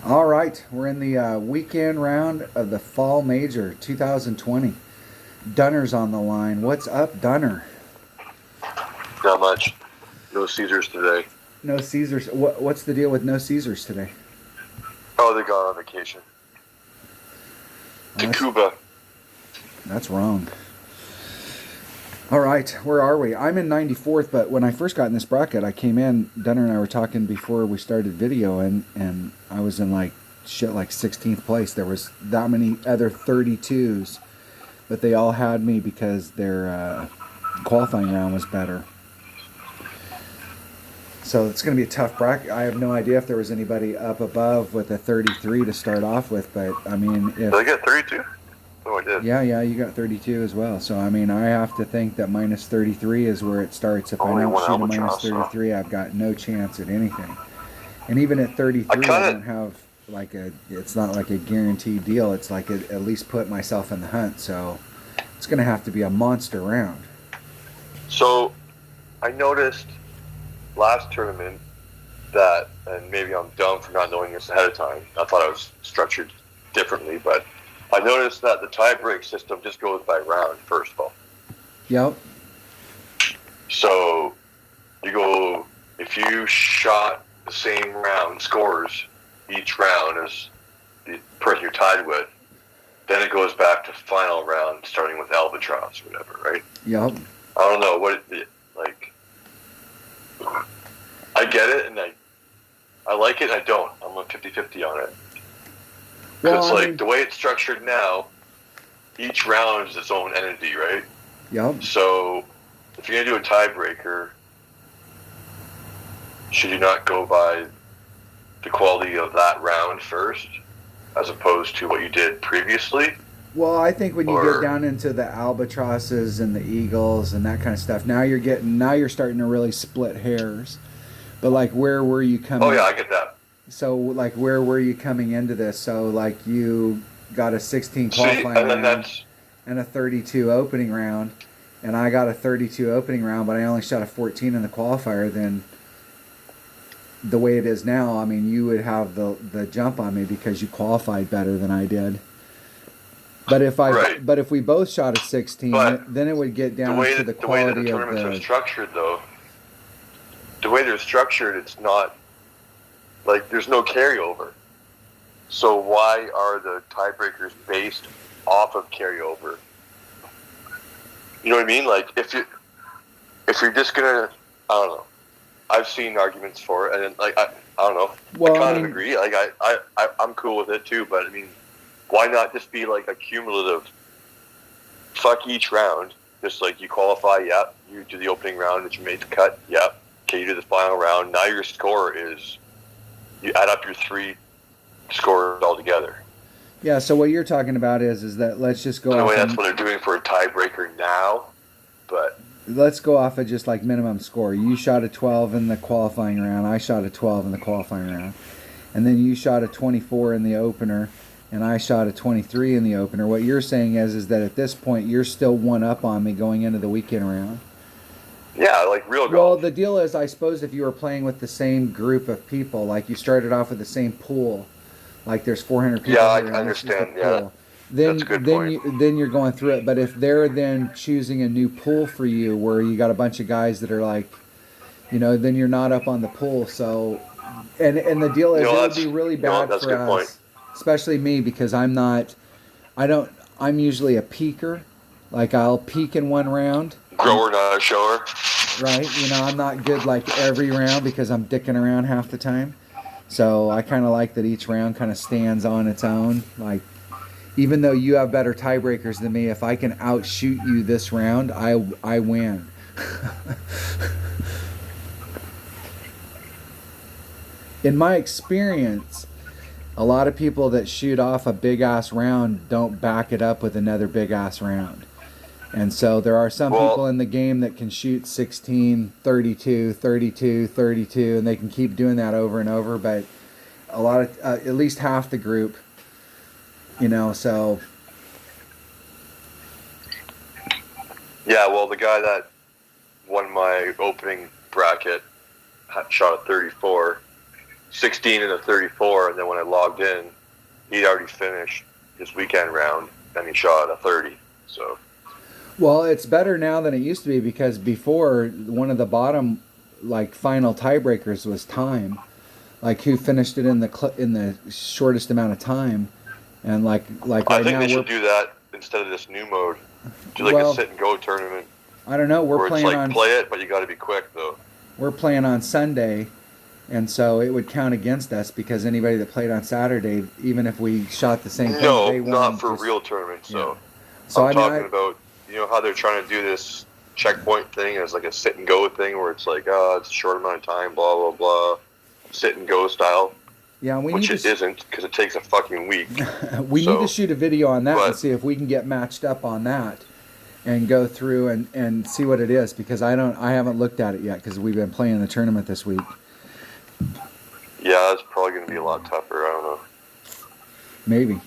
All right, we're in the weekend round of the Fall Major 2020. Dunner's on the line. What's up, Dunner? Not much. No Caesars today. No Caesars. What's the deal with no Caesars today? Oh, they gone on vacation Well, to Cuba. that's wrong. All right, where are we? I'm in 94th, but when I first got in this bracket, I came in. Dunner and I were talking before we started video, and I was in like 16th place. There was that many other 32s, but they all had me because their qualifying round was better. So it's going to be a tough bracket. I have no idea if there was anybody up above with a 33 to start off with, but I mean, if Did I get 32? Oh, I did. yeah, you got 32 as well. So I mean, I have to think that minus 33 is where it starts. If Only I don't one shoot a minus albatross, 33, I've got no chance at anything. And even at 33, I don't have like it's not like a guaranteed deal. It's like at least put myself in the hunt. So it's going to have to be a monster round. So I noticed last tournament that, and maybe I'm dumb for not knowing this ahead of time. I thought I was structured differently, but I noticed that the tie-break system just goes by round, first of all. Yep. So you go, if you shot the same round scores each round as the person you're tied with, then it goes back to final round, starting with albatross or whatever, right? Yep. I don't know what it, like. I get it, and I like it, and I don't. I'm a 50-50 on it. Because Well, the way it's structured now, each round is its own entity, right? Yep. So if you're going to do a tiebreaker, should you not go by the quality of that round first, as opposed to what you did previously? Well, I think when you get down into the albatrosses and the eagles and that kind of stuff, now you're starting to really split hairs. But like, where were you coming? Oh yeah, I get that. So like, where were you coming into this? So like, you got a 16 qualifying round and a 32 opening round, and I got a 32 opening round, but I only shot a 14 in the qualifier. Then the way it is now, I mean, you would have the jump on me because you qualified better than I did. But if we both shot a 16, then it would get down to the quality of the tournaments are structured, though. The way they're structured, it's not like there's no carryover. So why are the tiebreakers based off of carryover? You know what I mean? Like if you're just gonna, I don't know. I've seen arguments for it, and like I don't know. Well, I kind of agree. Like I'm cool with it too, but I mean, why not just be like a cumulative? Fuck each round. Just like you qualify, yep. You do the opening round that you made the cut, yep. Okay, you do the final round. Now your score is, you add up your three scores all together. Yeah. So what you're talking about is that let's just go. Anyway, that's what they're doing for a tiebreaker now, but let's go off of just like minimum score. You shot a 12 in the qualifying round. I shot a 12 in the qualifying round, and then you shot a 24 in the opener. And I shot a 23 in the opener. What you're saying is that at this point you're still one up on me going into the weekend round. Yeah, like real golf. Well, the deal is, I suppose if you were playing with the same group of people, like you started off with the same pool, like there's 400 people. Yeah, I understand. Yeah, then you're going through it. But if they're then choosing a new pool for you, where you got a bunch of guys that are like, then you're not up on the pool. So, and the deal is, it would be really bad for us. Point. Especially me, because I'm usually a peaker. Like I'll peak in one round. Grower, not a shower. Right. I'm not good like every round because I'm dicking around half the time. So I kind of like that each round kind of stands on its own. Like, even though you have better tiebreakers than me, if I can outshoot you this round, I win. In my experience, a lot of people that shoot off a big-ass round don't back it up with another big-ass round. And so there are some people in the game that can shoot 16, 32, 32, 32, and they can keep doing that over and over. But a lot of, at least half the group, so. Yeah, well, the guy that won my opening bracket shot a 34. 16 and a 34, and then when I logged in, he'd already finished his weekend round, and he shot a 30. So, well, it's better now than it used to be, because before, one of the bottom, like, final tiebreakers was time, like who finished it in the shortest amount of time, and like right I think now they should do that instead of this new mode. Do like a sit and go tournament. I don't know. We're playing on play it, but you got to be quick though. We're playing on Sunday, and so it would count against us, because anybody that played on Saturday, even if we shot the same thing, they won. No, not for real tournaments. So, yeah. So I'm talking about, you know how they're trying to do this checkpoint thing as like a sit and go thing, where it's like, it's a short amount of time, blah blah blah, sit and go style. Yeah, which it isn't, because it takes a fucking week. We need to shoot a video on that and see if we can get matched up on that, and go through and see what it is, because I haven't looked at it yet, because we've been playing the tournament this week. Yeah, it's probably going to be a lot tougher. I don't know. Maybe.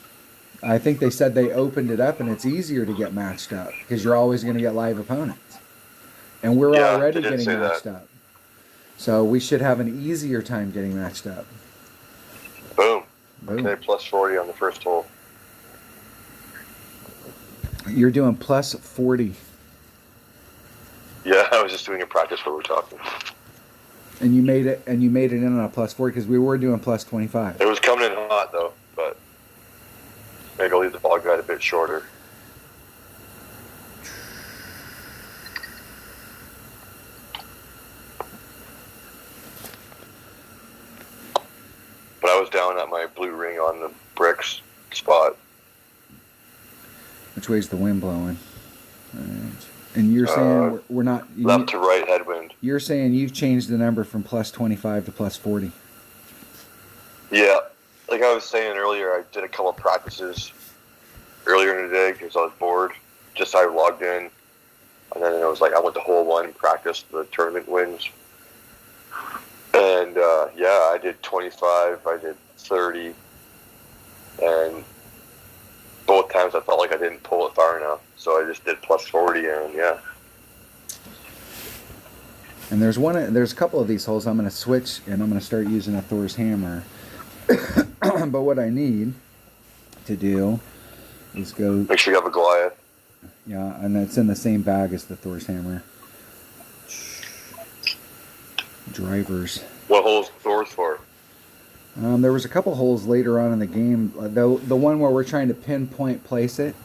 I think they said they opened it up and it's easier to get matched up, because you're always going to get live opponents, and we're already getting matched up. So we should have an easier time getting matched up. Boom. Okay, plus 40 on the first hole. You're doing plus 40. Yeah, I was just doing a practice where we're talking. And you made it in on a plus 40, because we were doing plus 25. It was coming in hot though, but maybe I'll leave the ball guide a bit shorter. But I was down at my blue ring on the bricks spot. Which way's the wind blowing? Right. And you're saying we're not... Left to right headwind. You're saying you've changed the number from plus 25 to plus 40. Yeah. Like I was saying earlier, I did a couple of practices earlier in the day because I was bored. Just I logged in. And then it was like I went to hole one, practiced the tournament wins. And I did 25, I did 30, and both times I felt like I didn't pull it far enough, so I just did plus 40, and yeah. And there's a couple of these holes I'm going to switch, and I'm going to start using a Thor's hammer. But what I need to do is go... Make sure you have a Goliath. Yeah, and it's in the same bag as the Thor's hammer. Drivers. What hole's Thor's for? There was a couple holes later on in the game. The one where we're trying to pinpoint place it.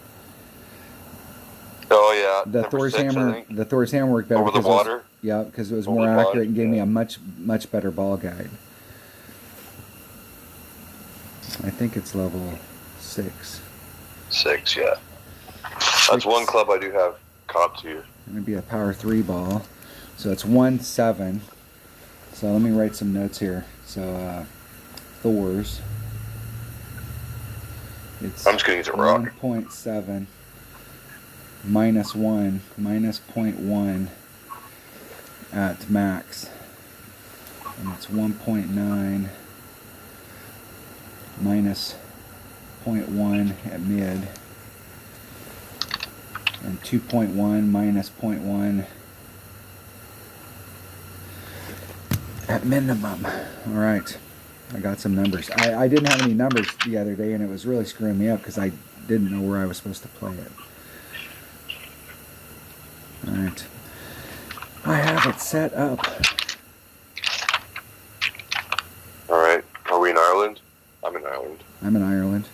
Oh yeah. The Thor's hammer. The Thor's hammer worked better. Over the water. Because it was more accurate and gave me a much better ball guide. I think it's level 6. 6, yeah. That's one club I do have caught to. It's gonna be a power 3 ball, so it's 1-7. So let me write some notes here. So Thor's. It's I'm just gonna use a rock. 1.7 minus 1 minus 0.1 at max, and it's 1.9 minus 0.1 at mid, and 2.1 minus 0.1 at minimum. All right, I got some numbers. I didn't have any numbers the other day, and it was really screwing me up because I didn't know where I was supposed to play it. All right, I have it set up. All right, are we in Ireland? I'm in Ireland. I'm in Ireland.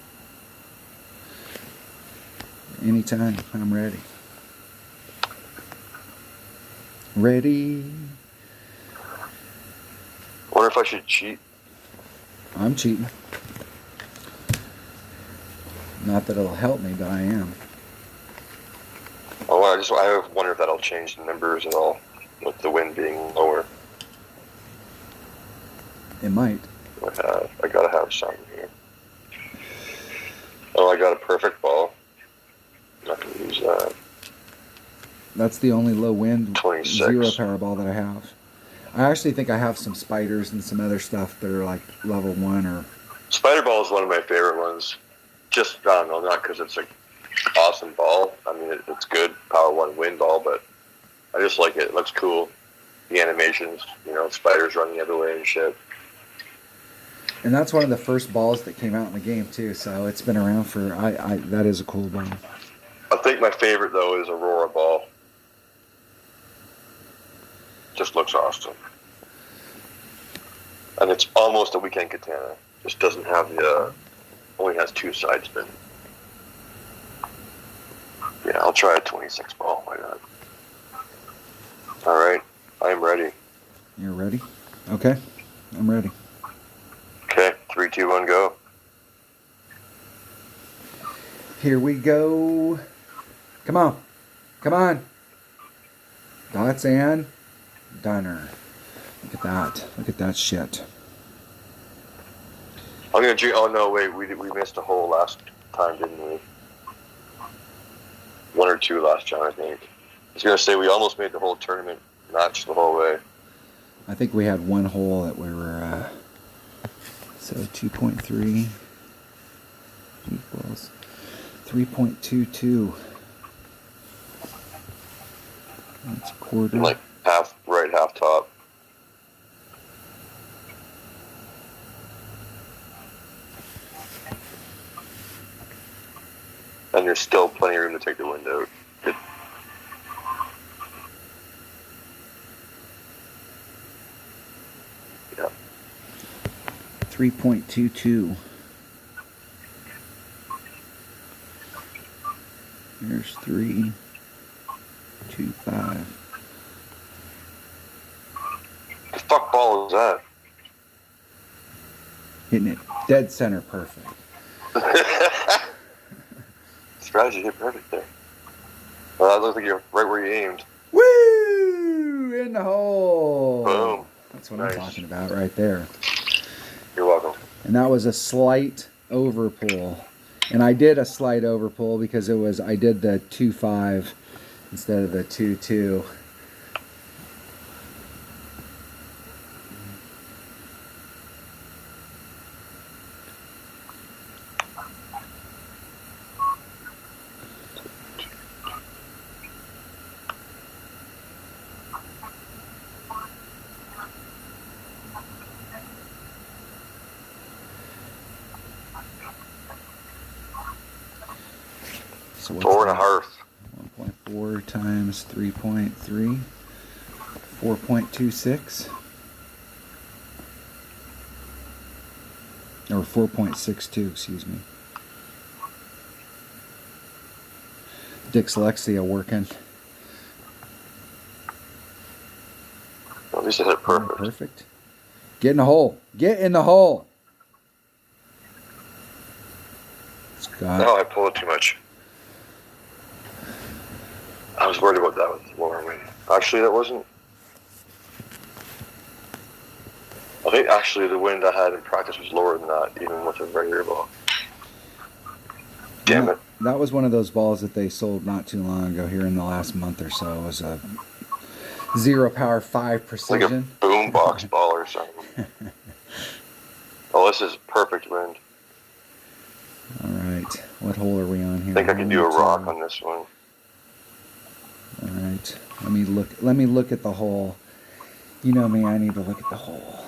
Anytime, I'm ready. Ready. Wonder if I should cheat. I'm cheating. Not that it'll help me, but I am. Oh, I wonder if that'll change the numbers at all, with the wind being lower. It might. I gotta have something here. Oh, I got a perfect ball. I'm not gonna use that. That's the only low wind 26. 0 power ball that I have. I actually think I have some spiders and some other stuff that are like level 1 or... Spider ball is one of my favorite ones. Just, I don't know, not because it's an awesome ball. I mean, it's good, power 1 wind ball, but I just like it. It looks cool. The animations, spiders running the other way and shit. And that's one of the first balls that came out in the game too. So it's been around for. That is a cool ball. I think my favorite though is Aurora ball. Just looks awesome. And it's almost a weekend katana. Just doesn't have the, only has 2 side spin. Yeah, I'll try a 26 ball. Why not? All right, I'm ready. You're ready? Okay, I'm ready. Okay, 3, 2, 1, go. Here we go. Come on. Come on. Dots and Dunner. Look at that. Look at that shit. I'm gonna drink. Oh no, wait, we missed a hole last time, didn't we? 1 or 2 last time, I think. I was gonna say we almost made the whole tournament match the whole way. I think we had one hole that we were. So 2.3 equals 3.22. That's a quarter. Like half right, half top. And there's still plenty of room to take the wind out. Good. Yeah. 3.22. There's 3.25. The fuck ball is that? Hitting it dead center perfect. Strategy hit perfect there. Well, that looks like you're right where you aimed. Woo! In the hole. Boom. That's what I'm talking about right there. You're welcome. And that was a slight overpull. And I did a slight overpull because I did the 2.5 instead of the 2.2. So 4.5. 1.4 times 3.3, 4.26, or 4.62, excuse me. Dyslexia working. Well, at least it hit perfect. Perfect. Get in the hole. Get in the hole. Scott. No, I pulled it too much. I was worried about that with the lower wind. Actually, that wasn't. I think actually the wind I had in practice was lower than that, even with a regular ball. Damn it. That was one of those balls that they sold not too long ago here in the last month or so. It was a 0 power 5 precision. Like a boombox ball or something. Oh, this is perfect wind. All right. What hole are we on here? I think I can do a rock on this one. All right. Let me look at the hole. You know me, I need to look at the hole.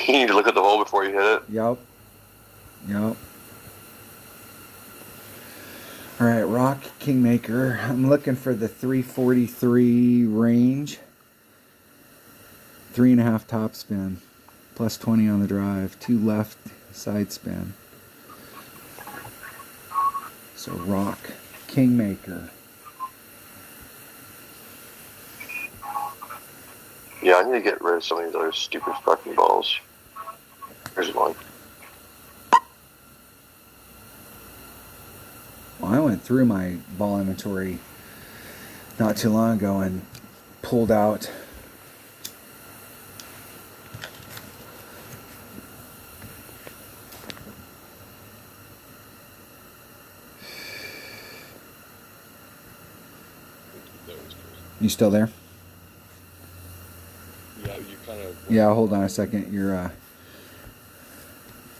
You need to look at the hole before you hit it. Yep. All right, Rock Kingmaker. I'm looking for the 343 range. 3.5 top spin. Plus 20 on the drive. 2 left side spin. So Rock Kingmaker. Yeah, I need to get rid of some of these other stupid fucking balls. Here's one. Well, I went through my ball inventory not too long ago and pulled out You still there? Yeah, you kind of. Yeah, hold on a second. You're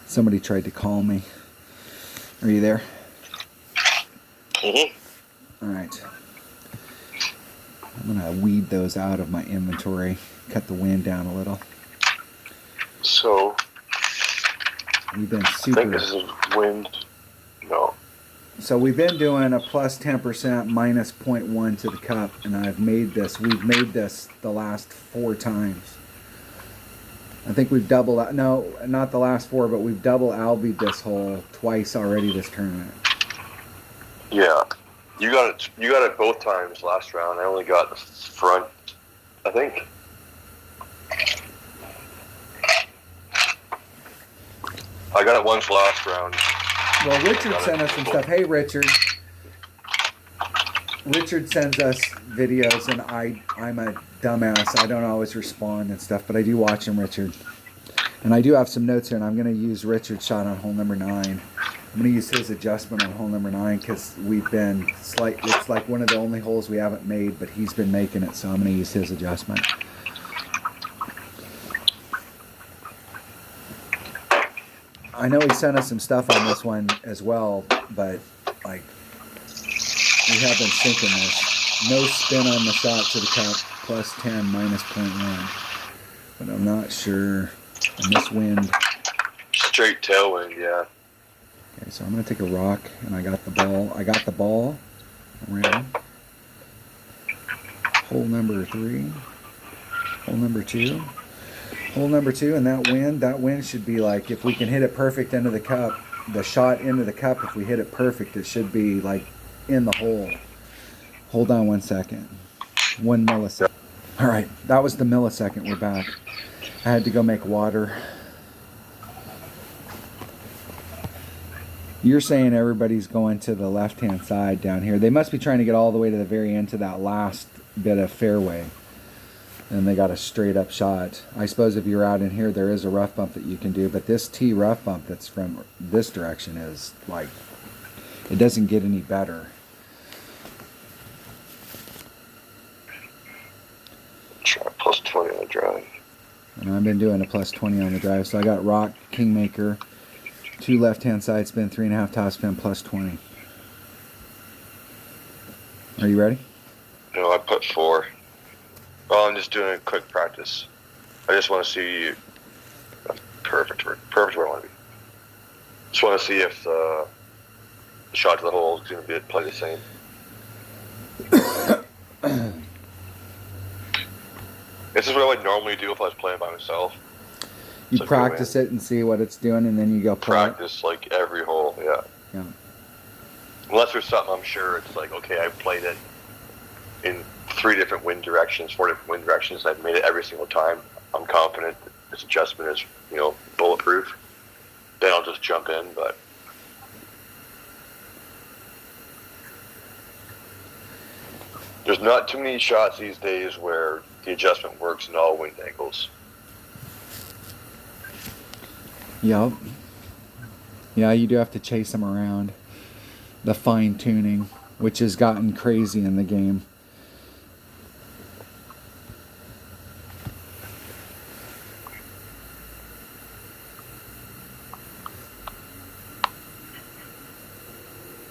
somebody tried to call me. Are you there? Mm-hmm. All right. I'm gonna weed those out of my inventory. cut the wind down a little. So We've been I super. think this is wind. No. So we've been doing a plus 10% minus 0.1 to the cup, and I've made this. We've made this the last 4 times. I think we've doubled. No, not the last 4, but we've double albied this hole twice already this tournament. Yeah, you got it. You got it both times last round. I only got the front, I think. I got it once last round. Well, Richard sent us some stuff. Hey, Richard. Richard sends us videos, and I'm a dumbass. I don't always respond and stuff, but I do watch him, Richard. And I do have some notes here, and I'm going to use Richard's shot on hole number 9. I'm going to use his adjustment on hole number 9 because we've been it's like one of the only holes we haven't made, but he's been making it, so I'm going to use his adjustment. I know he sent us some stuff on this one as well, but like we have been sinking this. No spin on the shot to the cup, plus 10, minus 0.1. But I'm not sure. And this wind. Straight tailwind, yeah. Okay, so I'm going to take a rock, and I got the ball. I'm ready. Hole number 3. Hole number 2. Hole number 2, and that wind should be like, if we can hit it perfect into the cup, the shot into the cup, if we hit it perfect, it should be like in the hole. Hold on 1 second. 1 millisecond. All right, that was the millisecond. We're back. I had to go make water. You're saying everybody's going to the left-hand side down here. They must be trying to get all the way to the very end to that last bit of fairway. And they got a straight up shot. I suppose if you're out in here, there is a rough bump that you can do, but this tee rough bump that's from this direction is like, it doesn't get any better. Try plus 20 on the drive. And I've been doing a plus 20 on the drive, so I got rock, kingmaker, 2 left-hand side spin, 3.5 top spin, plus 20. Are you ready? No, I put 4. Well, I'm just doing a quick practice. I just want to see perfect where I want to be. Just want to see if the shot to the hole is going to play the same. This is what I would normally do if I was playing by myself. You practice it and see what it's doing, and then you go play. Practice like every hole, yeah. Yeah. Unless there's something I'm sure it's like, okay, I've played it in 3 different wind directions, 4 different wind directions. I've made it every single time. I'm confident that this adjustment is, bulletproof. Then I'll just jump in, but there's not too many shots these days where the adjustment works in all wind angles. Yep. Yeah, you do have to chase them around. The fine tuning, which has gotten crazy in the game.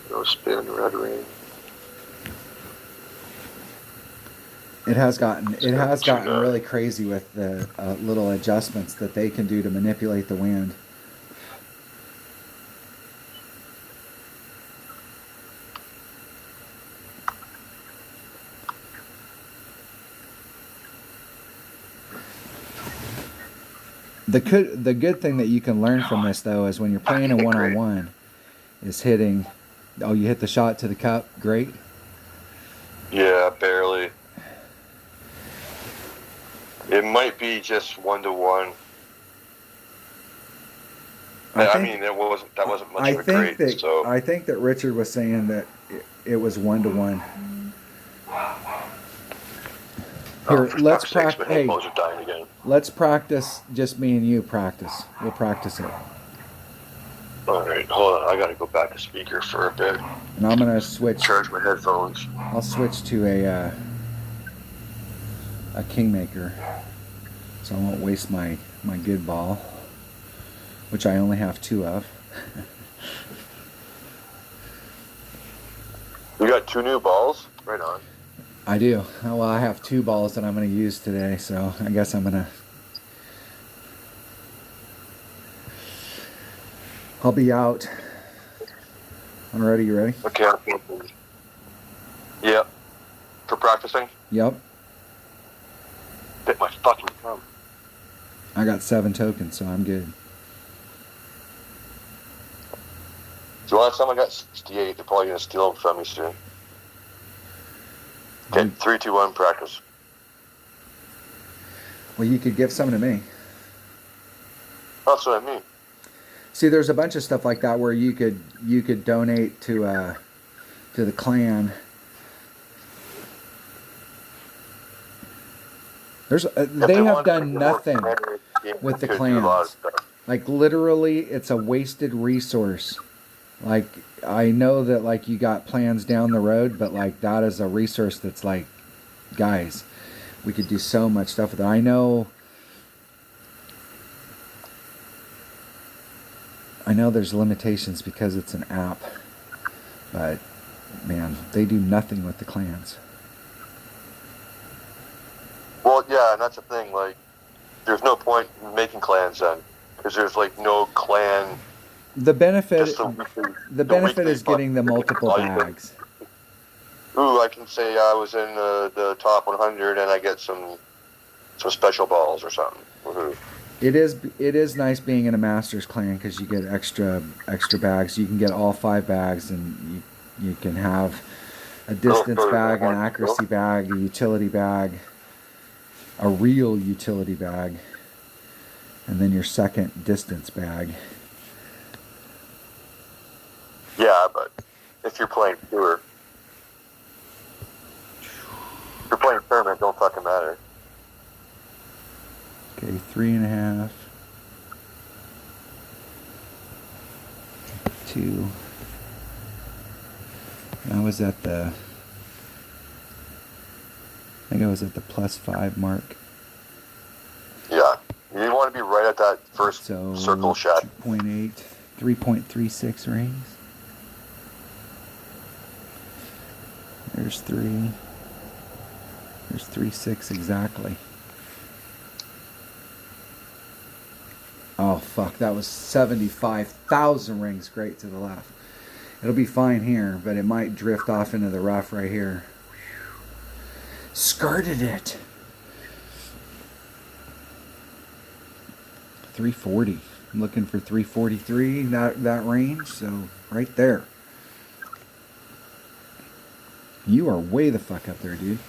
No spin, red ring. It has gotten really crazy with the little adjustments that they can do to manipulate the wind. The good thing that you can learn from this though is when you're playing a one-on-one, is hitting. Oh, you hit the shot to the cup. Great. Yeah, barely. It might be just 1-to-1. I mean, that wasn't much of a grade. So I think that Richard was saying that it was 1-to-1. Here, let's practice. Hey, let's practice. Just me and you practice. We'll practice it. All right, hold on. I gotta go back to speaker for a bit. And I'm gonna switch. Charge my headphones. I'll switch to a kingmaker, so I won't waste my good ball, which I only have 2 of. You got 2 new balls? Right on. I do. Well, I have 2 balls that I'm going to use today, so I guess I'm going to... I'll be out. Alrighty, you ready? Okay. Yep. For practicing? Yep. Bit my fucking thumb. I got 7 tokens, so I'm good. So last time I got 68, they're probably going to steal them from me soon. Okay, 3, 2, 1, practice. Well, you could give some to me. That's what I mean. See, there's a bunch of stuff like that where you could donate to the clan. They have done nothing with the clans. Like literally, it's a wasted resource. Like I know that like you got plans down the road, but like that is a resource that's like, guys, we could do so much stuff with it. I know there's limitations because it's an app, but man, they do nothing with the clans. Well, yeah, and that's the thing. Like, there's no point in making clans then, because there's like no clan. The benefit is getting the multiple bags. Ooh, I can say I was in the top 100 and I get some special balls or something. Woohoo. It is nice being in a Masters clan because you get extra bags. You can get all 5 bags, and you can have a distance bag, an accuracy bag, a utility bag, a real utility bag, and then your second distance bag. Yeah, but if you're playing pure, if you're playing tournament, don't fucking matter. Okay, 3.5. 2. I was at the... I think I was at the +5 mark. Yeah, you want to be right at that first circle shot. 2.8, 3.36 rings. There's 3. There's 3.6 exactly. Oh fuck, that was 75,000 rings great to the left. It'll be fine here, but it might drift off into the rough right here. Skirted it. 340. I'm looking for 343, that range, so right there. You are way the fuck up there, dude.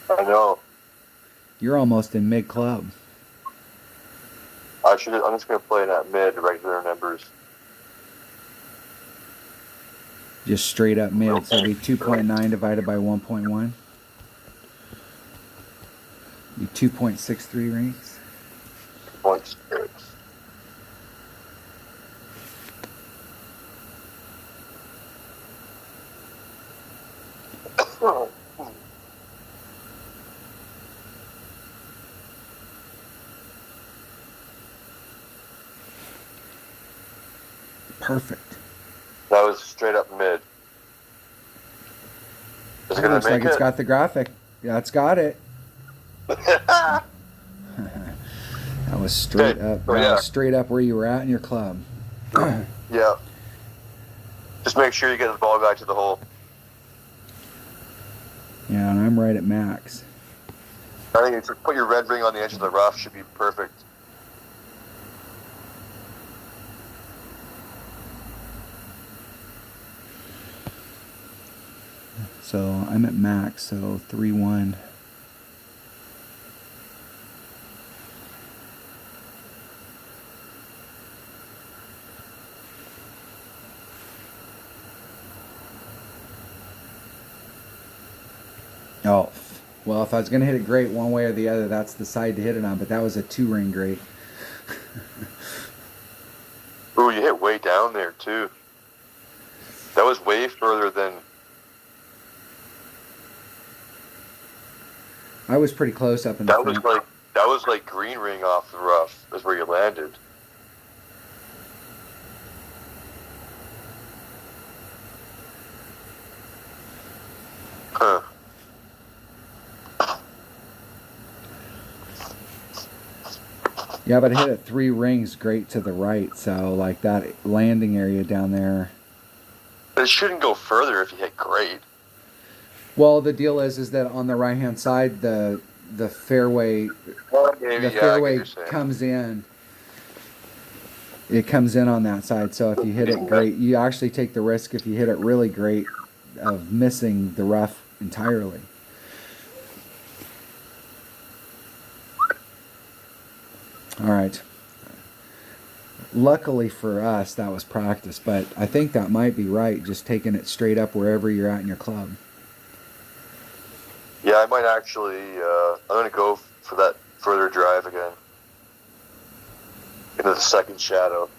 I know. You're almost in mid-club. I'm just going to play in that mid regular numbers. Just straight up mid, so it'll be 2.9 divided by 1.1. Be 2.63 rings. 0.6. Perfect. That was straight up mid. Is it going to looks make like it? It's got the graphic. Yeah, it's got it. That was straight up. Oh, yeah. Was straight up where you were at in your club. Yeah. Just make sure you get the ball back to the hole. Yeah, and I'm right at max. I think you put your red ring on the edge of the rough should be perfect. So I'm at max, so 3-1. Oh, well, if I was going to hit it great one way or the other, that's the side to hit it on, but that was a 2-ring great. Ooh, you hit way down there, too. That was way further than... I was pretty close up in the front. That was like green ring off the rough is where you landed. Huh. Yeah, but I hit it 3 rings great to the right, so like that landing area down there. But it shouldn't go further if you hit great. Well, the deal is that on the right hand side, the fairway, comes in. It comes in on that side, so if you hit it great, you actually take the risk if you hit it really great of missing the rough entirely. All right. Luckily for us, that was practice, but I think that might be right, just taking it straight up wherever you're at in your club. Yeah, I might actually, I'm going to go for that further drive again. Into the second shadow.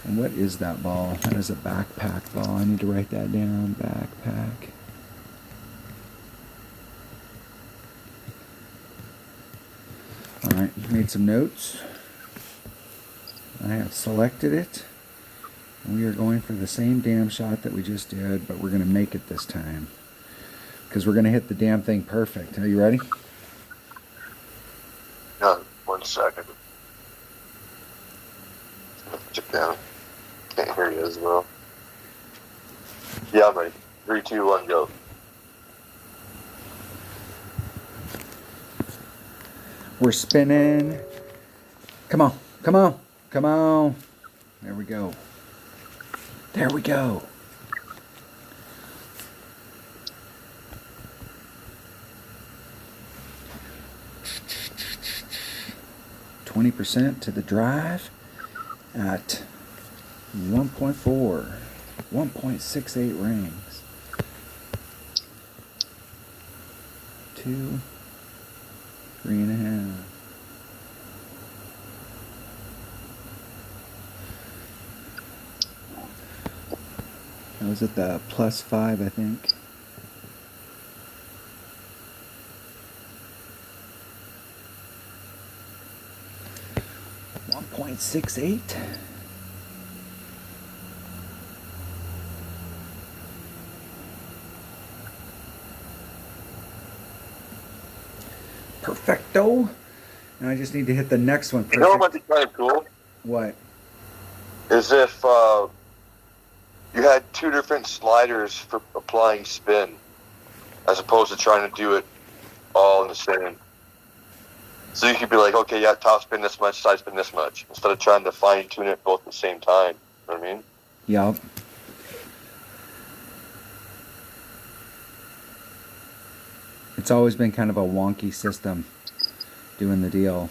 And what is that ball? That is a backpack ball. I need to write that down. Backpack. Alright, made some notes. I have selected it. We are going for the same damn shot that we just did, but we're going to make it this time. Because we're going to hit the damn thing perfect. Are you ready? No, 1 second. Check down. Can't hear you as well. Yeah, I'm ready. 3, 2, 1, go. We're spinning. Come on, come on, come on. There we go. There we go. %, to the drive at 1.4, 1.68 rings. 2, 3.5. That was at the +5, I think. .68. Perfecto. And I just need to hit the next one. Perfect. You know what might be kind of cool? What? Is if you had 2 different sliders for applying spin, as opposed to trying to do it all in the same. So you could be like, okay, yeah, top spin this much, side spin this much, instead of trying to fine tune it both at the same time. You know what I mean? Yep. It's always been kind of a wonky system doing the deal.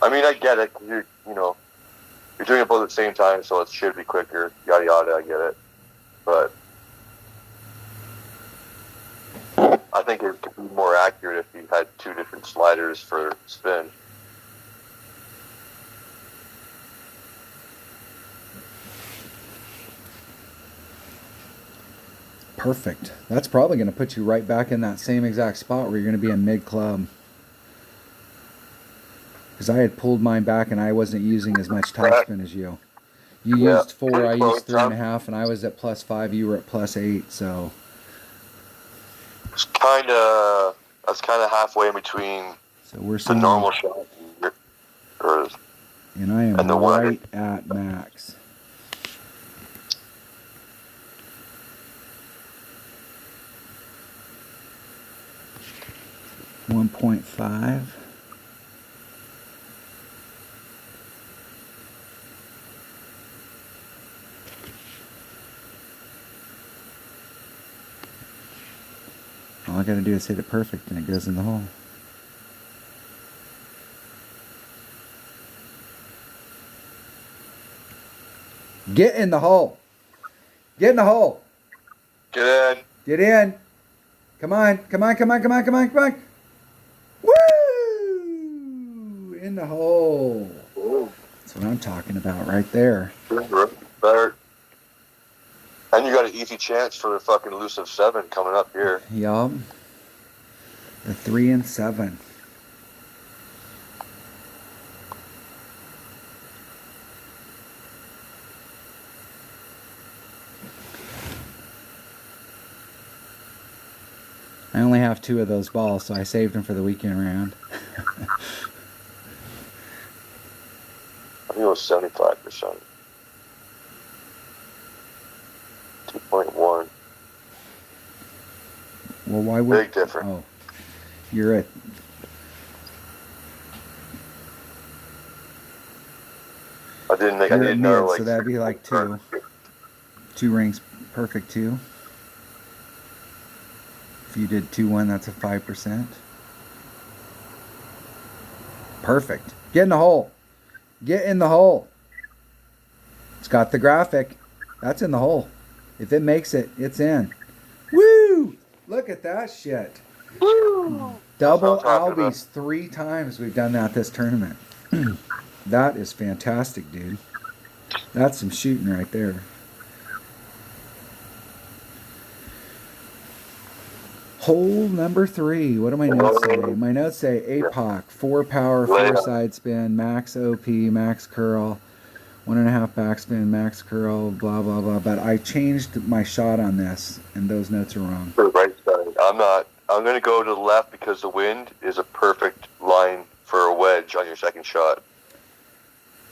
I mean, I get it. You're doing it both at the same time, so it should be quicker. Yada yada. I get it, but I think it could be more accurate if you had 2 different sliders for spin. Perfect. That's probably going to put you right back in that same exact spot where you're going to be in mid-club. Because I had pulled mine back and I wasn't using as much topspin as you. You used 4, I used 3.5, and I was at +5, you were at +8, so. It's that's kind of halfway in between so we're the normal shot and I am right at max. .5. All I gotta do is hit it perfect and it goes in the hole. Get in the hole. Get in the hole. Get in. Get in. Come on. Come on, come on, come on, come on, come on. Woo! In the hole. Ooh. That's what I'm talking about right there. Better. And you got an easy chance for the fucking elusive 7 coming up here. Yup. The 3 and 7. I only have 2 of those balls, so I saved them for the weekend round. I think it was 75%. 2.1. Well, why would... Big difference. Oh, you're at... I didn't know, like... So that'd be like 2. 2 rings, perfect 2. If you did 2-1, that's a 5%. Perfect. Get in the hole. Get in the hole. It's got the graphic. That's in the hole. If it makes it, it's in. Woo! Look at that shit. Woo! Double Albies 3 times we've done that this tournament. That is fantastic, dude. That's some shooting right there. Hole number 3. What do my notes say? My notes say APOC, 4 power, 4 side spin, max OP, max curl, 1.5 backspin, max curl, blah, blah, blah. But I changed my shot on this, and those notes are wrong. For the right side. I'm going to go to the left because the wind is a perfect line for a wedge on your second shot.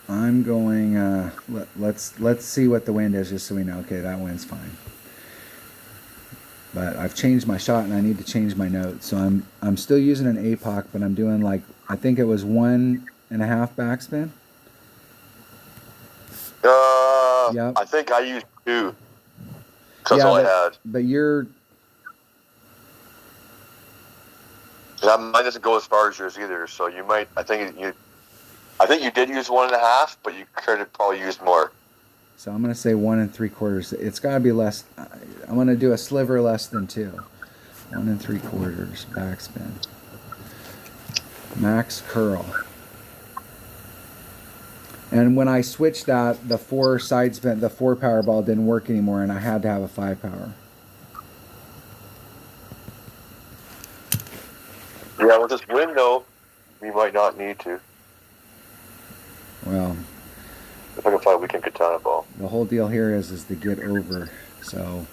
I'm going, let's see what the wind is just so we know. Okay, that wind's fine. But I've changed my shot and I need to change my notes. So I'm still using an APOC, but I'm doing like, I think it was 1.5 backspin. Yep. I think I used 2. That's all I had. But you're... Mine doesn't go as far as yours either, so you might, I think you did use 1.5, but you could have probably used more. So I'm going to say 1 3/4. It's got to be less. I'm going to do a sliver less than 2. 1 3/4 backspin. Max curl. And when I switched that, the 4 side spin, the 4 power ball didn't work anymore, and I had to have a 5 power. Yeah, with this wind though, we might not need to. Well, if I can find a weekend katana ball. The whole deal here is to get over. So,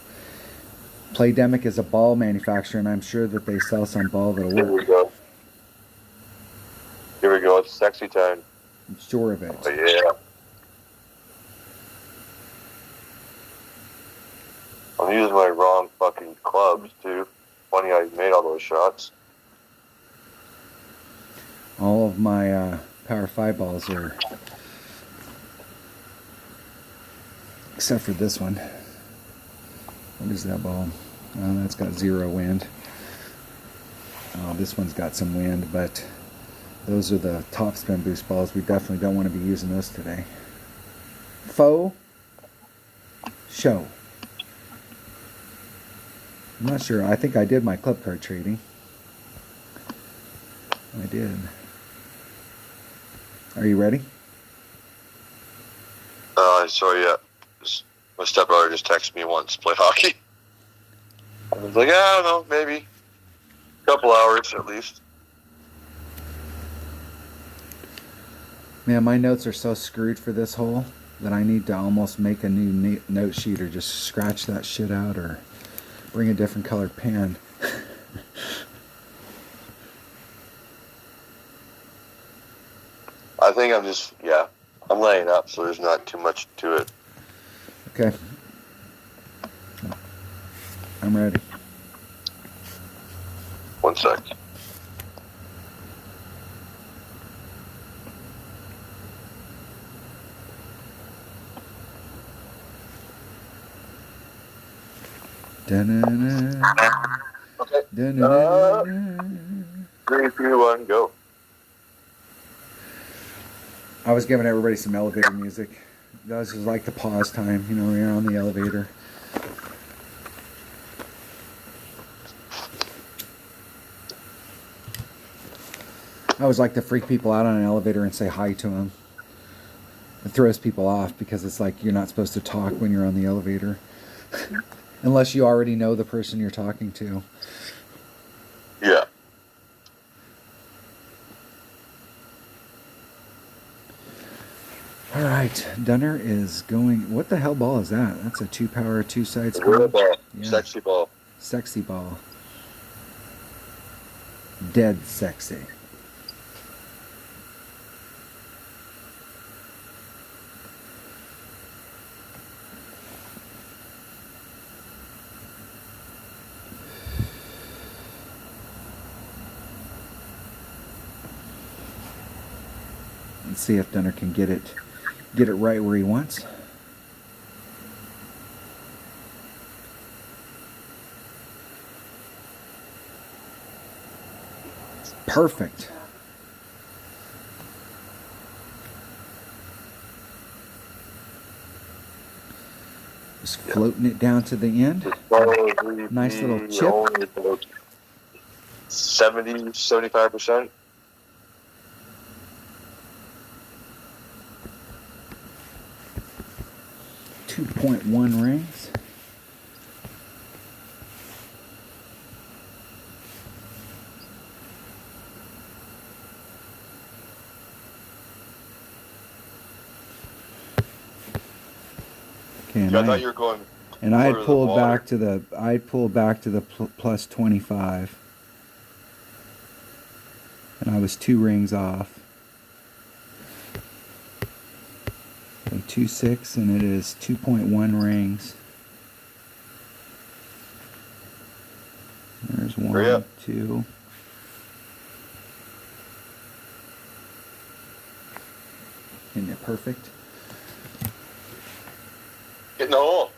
Playdemic is a ball manufacturer, and I'm sure that they sell some ball that'll work. Here we go. Here we go. It's sexy time. I'm sure of it. Oh, yeah. I'm using my wrong fucking clubs, too. Funny I made all those shots. All of my Power 5 balls are... Except for this one. What is that ball? Oh, that's got 0 wind. Oh, this one's got some wind, but those are the top spin boost balls. We definitely don't want to be using those today. Faux show. I'm not sure. I think I did my club card trading. I did. Are you ready? Sorry, yeah. My stepbrother just texted me once to play hockey. I was like, I don't know, maybe a couple hours at least. Man, my notes are so screwed for this hole that I need to almost make a new note sheet or just scratch that shit out or bring a different colored pen. I think I'm just, I'm laying up, so there's not too much to it. Okay. I'm ready. 1 sec. Okay. 3, 2, 1, go. I was giving everybody some elevator music. That was just like the pause time, you know, when you're on the elevator. I always like to freak people out on an elevator and say hi to them. It throws people off because it's like you're not supposed to talk when you're on the elevator. Unless you already know the person you're talking to. Yeah. All right, Dunner is going. What the hell ball is that? That's a 2 power, 2 side spin. Ball. Yeah. Sexy ball. Sexy ball. Dead sexy. Let's see if Dunner can get it right where he wants. Perfect. Just floating it down to the end. Nice little chip. 75%. 2.1 rings. Okay, I thought you were going. And I had pulled back to the plus 25, and I was 2 rings off. So 2.6, and it is 2.1 rings. There's 1, 2. Isn't it perfect? Getting the hole.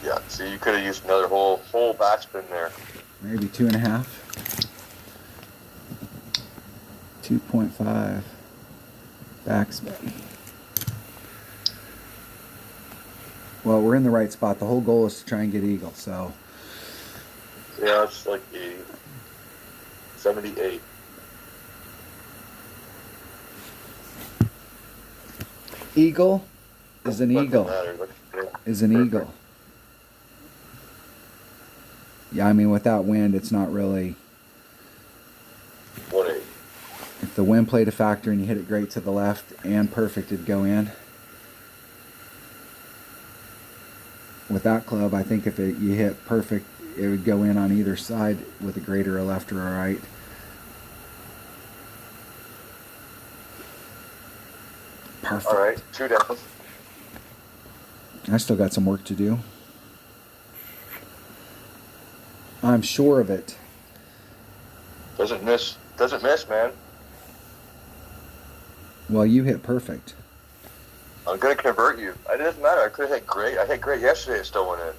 Yeah, see, you could have used another whole backspin there. Maybe 2.5. 2.5 backspin. Well, we're in the right spot. The whole goal is to try and get eagle, so. Yeah, it's like 80. 78. Eagle is an eagle. Is an eagle. Yeah, I mean, without wind, it's not really. 1.8. If the wind played a factor and you hit it great to the left and perfect, it'd go in. With that club, I think if you hit perfect, it would go in on either side with a great or a left or a right. Perfect. All right, 2 down. I still got some work to do. I'm sure of it. Doesn't miss, man. Well, you hit perfect. I'm gonna convert you. It doesn't matter. I could have hit great. I hit great yesterday. It still went in.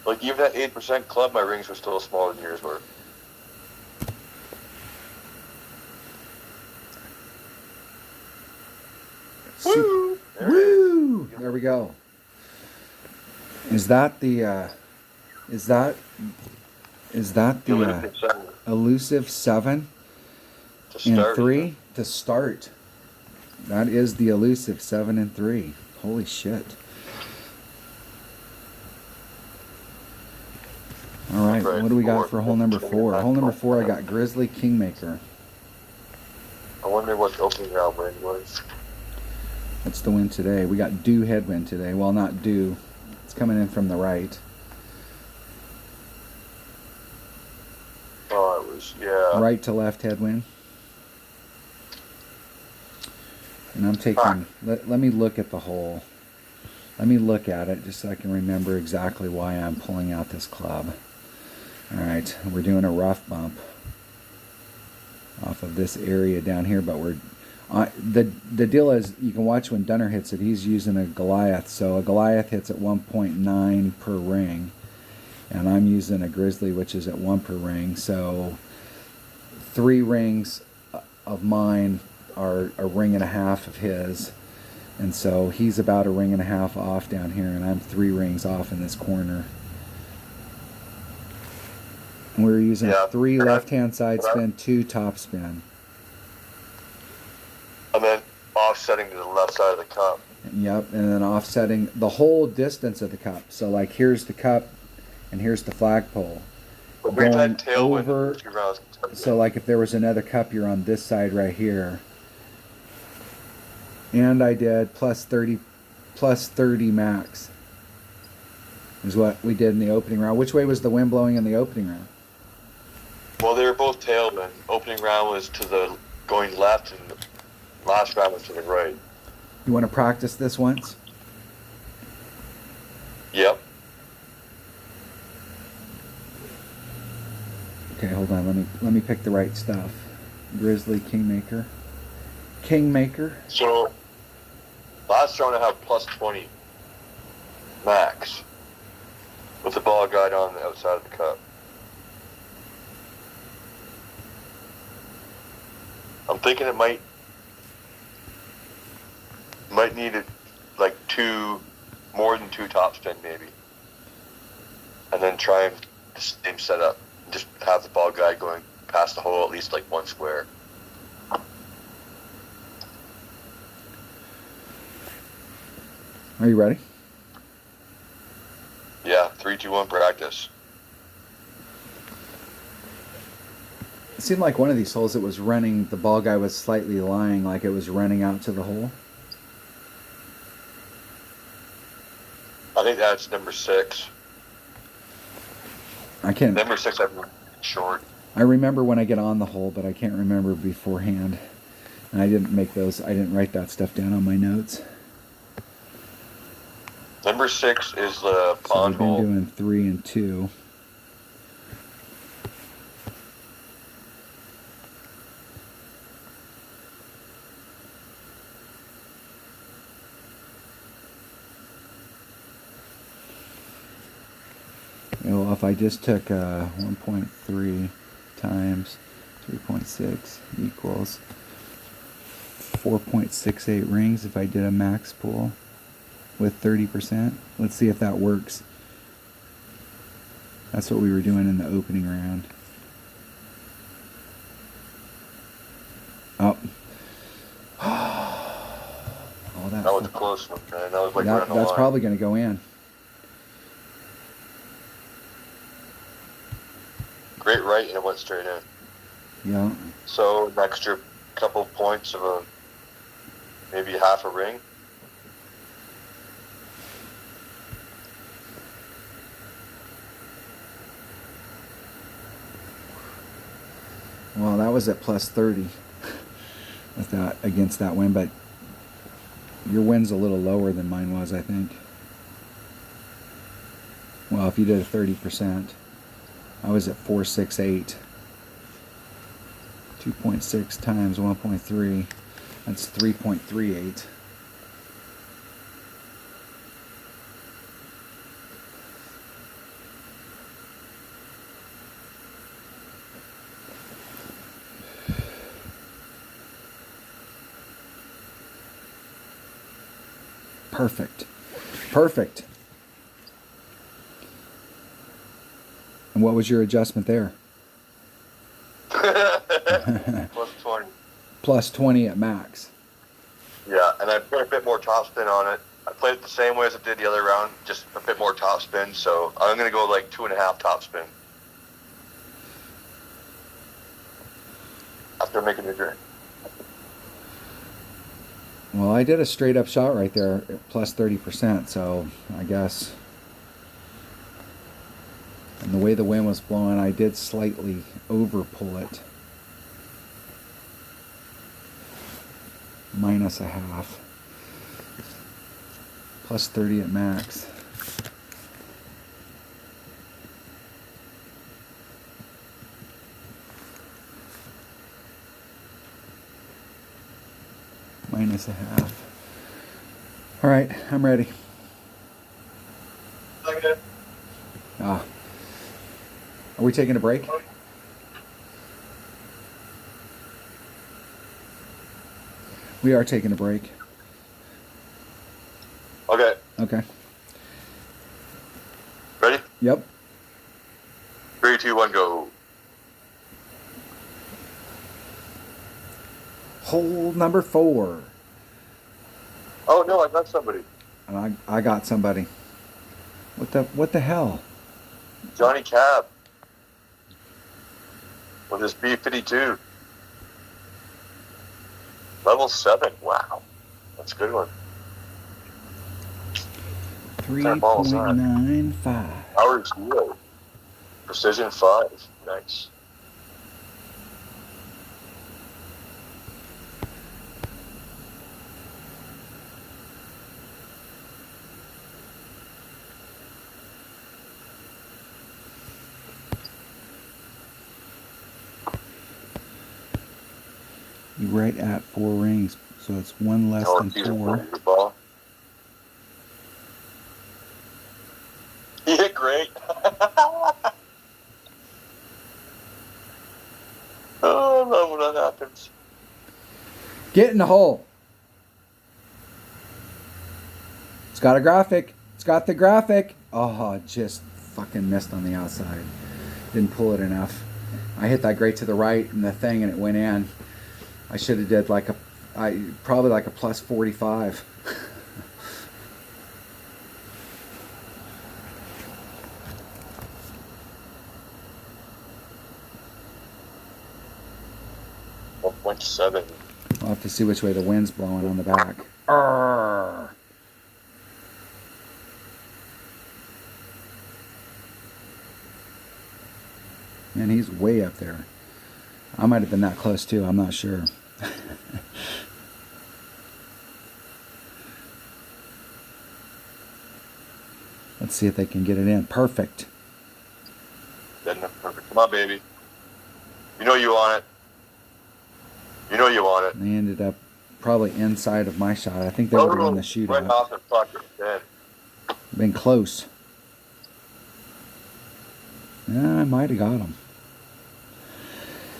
Like even at 8% club, my rings were still smaller than yours were. Woo! Woo! There we go. Is that the elusive 7 and 3 to start? That is the elusive 7 and 3. Holy shit. All right, what do we got for hole number 4? Hole number 4, I got Grizzly Kingmaker. I wonder what the opening round wind was. That's the wind today. We got due headwind today. Well, not due. It's coming in from the right. Oh, it was, yeah. Right to left headwind. And I'm taking, let me look at the hole. Let me look at it just so I can remember exactly why I'm pulling out this club. All right, we're doing a rough bump off of this area down here, but we're the deal is you can watch when Dunner hits it. He's using a Goliath, so a Goliath hits at 1.9 per ring, and I'm using a Grizzly, which is at 1 per ring. So 3 rings of mine are a ring and a half of his, and so he's about a ring and a half off down here, and I'm 3 rings off in this corner. And we're using 3 left-hand side spin, 2 top spin. And then offsetting to the left side of the cup. Yep, and then offsetting the whole distance of the cup. So like here's the cup, and here's the flagpole. But we've Going had tailwind over, a few rounds. so like if there was another cup, you're on this side right here. And I did plus 30 max is what we did in the opening round. Which way was the wind blowing in the opening round? Well, they were both tailwind. Opening round was to the going left, and the last round was to the right. You want to practice this once? Yep. Okay, hold on. Let me pick the right stuff. Grizzly, Kingmaker. Kingmaker. So last round I had plus 20 max with the ball guide on the outside of the cup. I'm thinking it might need it like more than two topspin maybe, and then try and the same setup. Just have the ball guide going past the hole at least like one square. Are you ready? Yeah, 3, 2, 1 practice. It seemed like one of these holes it was running, the ball guy was slightly lying, like it was running out to the hole. I think that's number 6. I can't. Number 6, I'm short. I remember when I get on the hole, but I can't remember beforehand. And I didn't write that stuff down on my notes. Number 6 is the pond hole. So we've been doing 3 and 2. Well, if I just took 1.3 times 3.6 equals 4.68 rings if I did a max pool with 30%. Let's see if that works. That's what we were doing in the opening round. Oh. Oh, that was a close one, man. That was like that's probably going to go in. Great right, and it went straight in. Yeah. So an extra couple points of maybe half a ring. Well, that was at plus 30 with that against that wind, but your wind's a little lower than mine was, I think. Well, if you did a 30%, I was at 468. 2.6 times 1.3, that's 3.38. Perfect. Perfect. And what was your adjustment there? Plus 20. Plus 20 at max. Yeah, and I put a bit more topspin on it. I played it the same way as I did the other round, just a bit more topspin. So I'm going to go like 2.5 topspin. After making a drink. Well, I did a straight up shot right there, plus 30%, so I guess. And the way the wind was blowing, I did slightly over pull it. Minus a half. Plus 30 at max. Minus a half. All right, I'm ready. Okay. Are we taking a break? We are taking a break. Okay. Okay. Ready? Yep. 3, 2, 1, go. Hole number 4. Oh no, I got somebody. And I got somebody. What the hell? Johnny Cab with his B-52. Level 7. Wow. That's a good one. 3.95. Power 0. Precision 5. Nice. You're right at 4 rings, so it's one less than 4. He hit great. Oh, I love when that happens. Get in the hole. It's got a graphic. It's got the graphic. Oh, just fucking missed on the outside. Didn't pull it enough. I hit that great to the right and the thing, and it went in. I should have did like probably like a plus 45. .7. We'll have to see which way the wind's blowing on the back. Arrgh. Man, he's way up there. I might have been that close too, I'm not sure. Let's see if they can get it in. Perfect. Perfect. Come on, baby. You know you want it. You know you want it. They ended up probably inside of my shot. I think they were doing the shootout. Right off the fucking head. Been close. Yeah, I might have got him.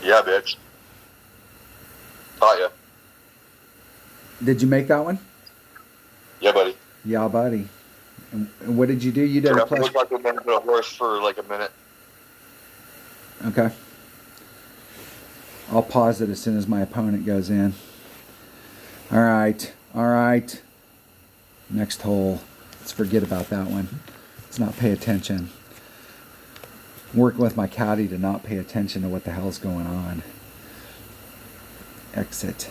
Yeah, bitch. Caught ya. Did you make that one? Yeah, buddy. Yeah, buddy. And what did you do? You did a plus. I looked like a minute of a horse for like a minute. Okay. I'll pause it as soon as my opponent goes in. All right. All right. Next hole. Let's forget about that one. Let's not pay attention. I'm working with my caddy to not pay attention to what the hell's going on. Exit.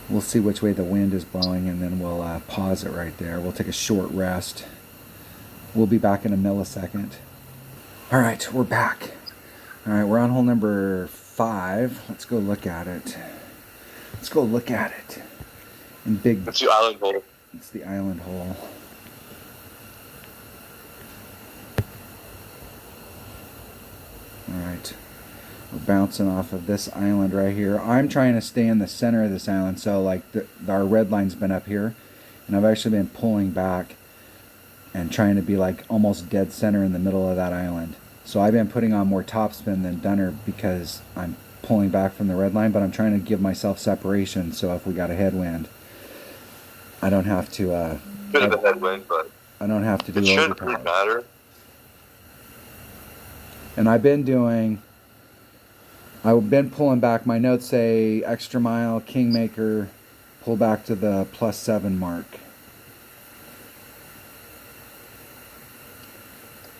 We'll see which way the wind is blowing, and then we'll pause it right there. We'll take a short rest. We'll be back in a millisecond. All right, we're back. All right, we're on hole number 5. Let's go look at it. Let's go look at it. In big. It's the island hole. It's the island hole. All right. We're bouncing off of this island right here. I'm trying to stay in the center of this island, so like our red line's been up here, and I've actually been pulling back and trying to be like almost dead center in the middle of that island. So I've been putting on more topspin than Dunner because I'm pulling back from the red line, but I'm trying to give myself separation, so if we got a headwind, I don't have to bit of a headwind, but I don't have to do it shouldn't overpower. really matter. And I've been pulling back. My notes say extra mile, Kingmaker, pull back to the +7 mark.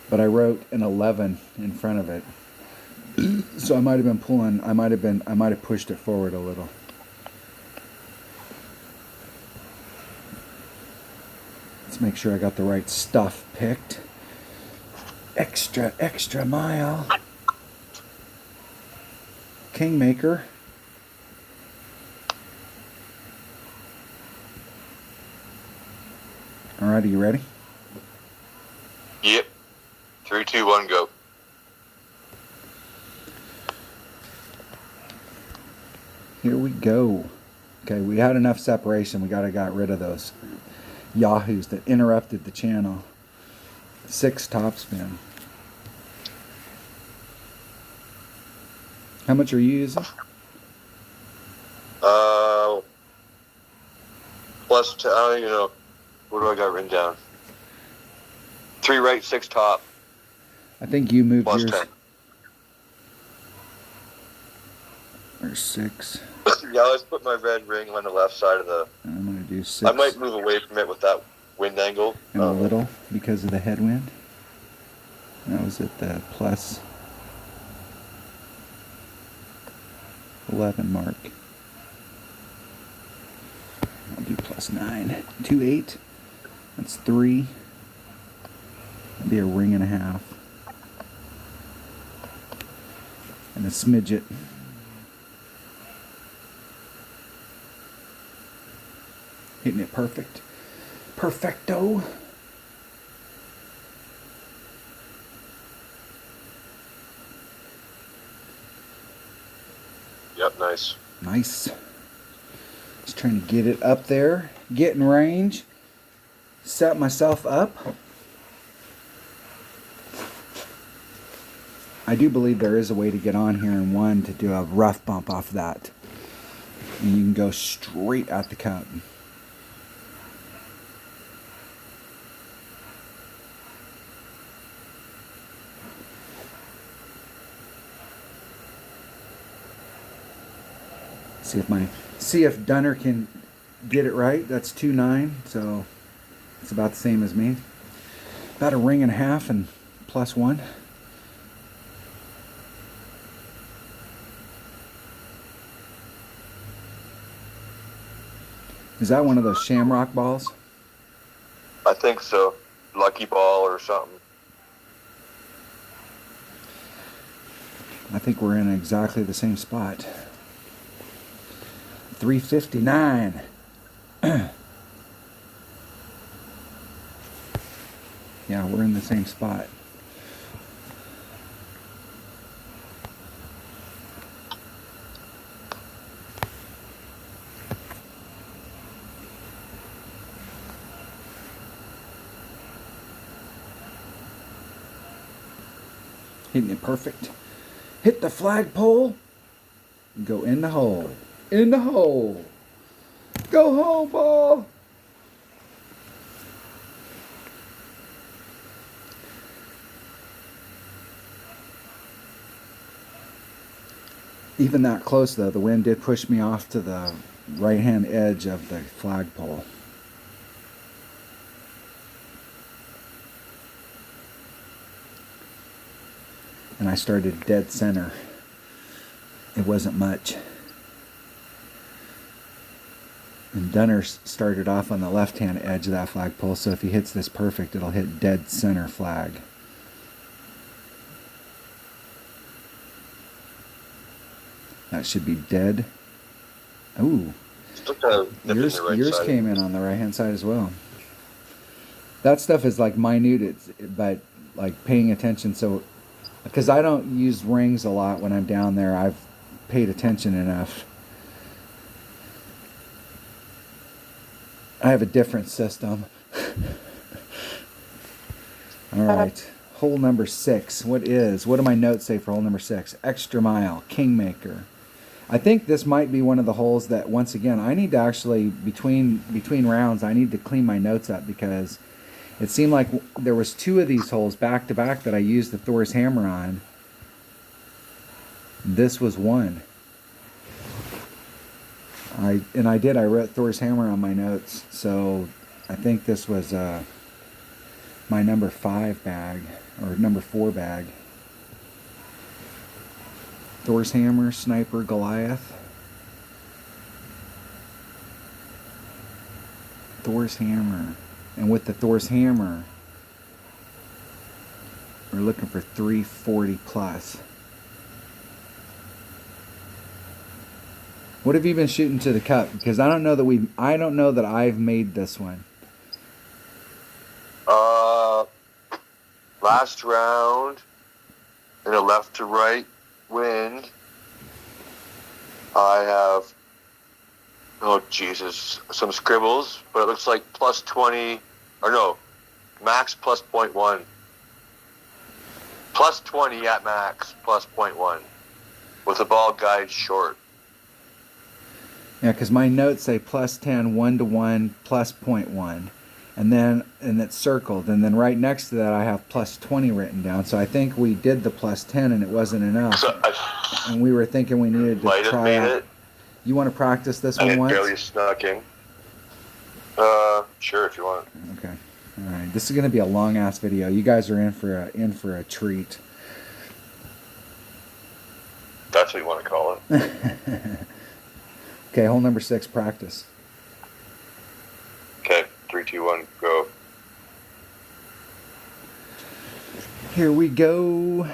But I wrote an 11 in front of it. So I might have been pulling, I might have pushed it forward a little. Let's make sure I got the right stuff picked. Extra mile. Kingmaker. Alright, are you ready? Yep. 3, 2, 1, go. Here we go. Okay, we had enough separation. We got rid of those yahoos that interrupted the channel. 6 topspin. How much are you using? Plus, I don't even know. What do I got written down? 3 right, 6 top. I think you moved Plus yours. 10. Or 6. Yeah, let's put my red ring on the left side of the... I'm going to do 6. I might move away from it with that wind angle. And a little because of the headwind. That was at the plus 11 mark. I'll do plus 9. 2 8. That's 3. That'd be a ring and a half. And a smidget. Hitting it perfect. Perfecto. Yep, nice. Nice. Just trying to get it up there, get in range, set myself up. I do believe there is a way to get on here in one to do a rough bump off that. And you can go straight at the cup. See if Dunner can get it right. That's 2-9, so it's about the same as me. About a ring and a half and plus 1. Is that one of those shamrock balls? I think so. Lucky ball or something. I think we're in exactly the same spot. 359. Yeah, we're in the same spot. Hitting it perfect. Hit the flagpole. Go in the hole. In the hole. Go home, ball. Even that close, though, the wind did push me off to the right-hand edge of the flagpole. And I started dead center. It wasn't much. And Dunner started off on the left-hand edge of that flagpole, so if he hits this perfect, it'll hit dead center flag. That should be dead. Ooh. Yours came in on the right-hand side as well. That stuff is like minute, but like paying attention. So, because I don't use rings a lot when I'm down there, I've paid attention enough. I have a different system. All right. Hole number 6. What do my notes say for hole number 6? Extra mile, Kingmaker. I think this might be one of the holes that, once again, I need to actually, between rounds, I need to clean my notes up, because it seemed like there was 2 of these holes back to back that I used the Thor's hammer on. This was one. I wrote Thor's hammer on my notes, so I think this was my number 5 bag, or number 4 bag. Thor's hammer, sniper, Goliath. Thor's hammer. And with the Thor's hammer, we're looking for 340 plus. What have you been shooting to the cup? Because I don't know that I've made this one. Last round in a left to right wind. I have, oh Jesus, some scribbles, but it looks like plus 20, or no, max plus 0.1. Plus 20 at max, plus 0.1. With the ball guide short. Yeah, because my notes say plus 10, 1-1, plus 0.1. And it's circled. And then right next to that I have plus 20 written down. So I think we did the plus 10 and it wasn't enough. So and we were thinking we needed to try out. You want to practice this one once? Barely snuck in. Sure, if you want. Okay. All right, this is going to be a long ass video. You guys are in for a treat. That's what you want to call it. Okay, hole number 6, practice. Okay, 3, 2, 1, go. Here we go.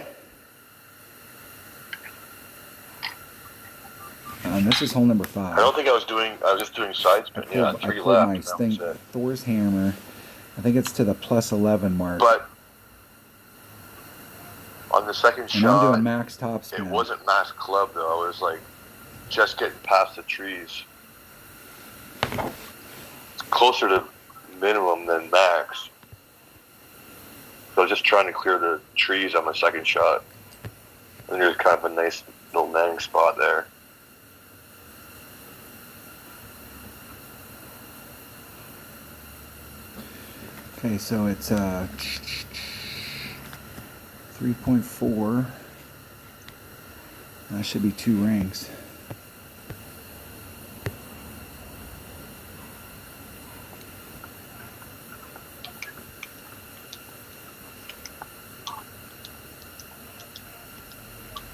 And this is hole number 5. I don't think I was just doing side spin. Yeah, 3 I pulled left. My thing, Thor's hammer. I think it's to the plus 11 mark. But on the second shot, I'm doing max topspin. It wasn't max club though. It was like just getting past the trees. It's closer to minimum than max. So I was just trying to clear the trees on my second shot. And there's kind of a nice little netting spot there. Okay, so it's 3.4. That should be 2 rings.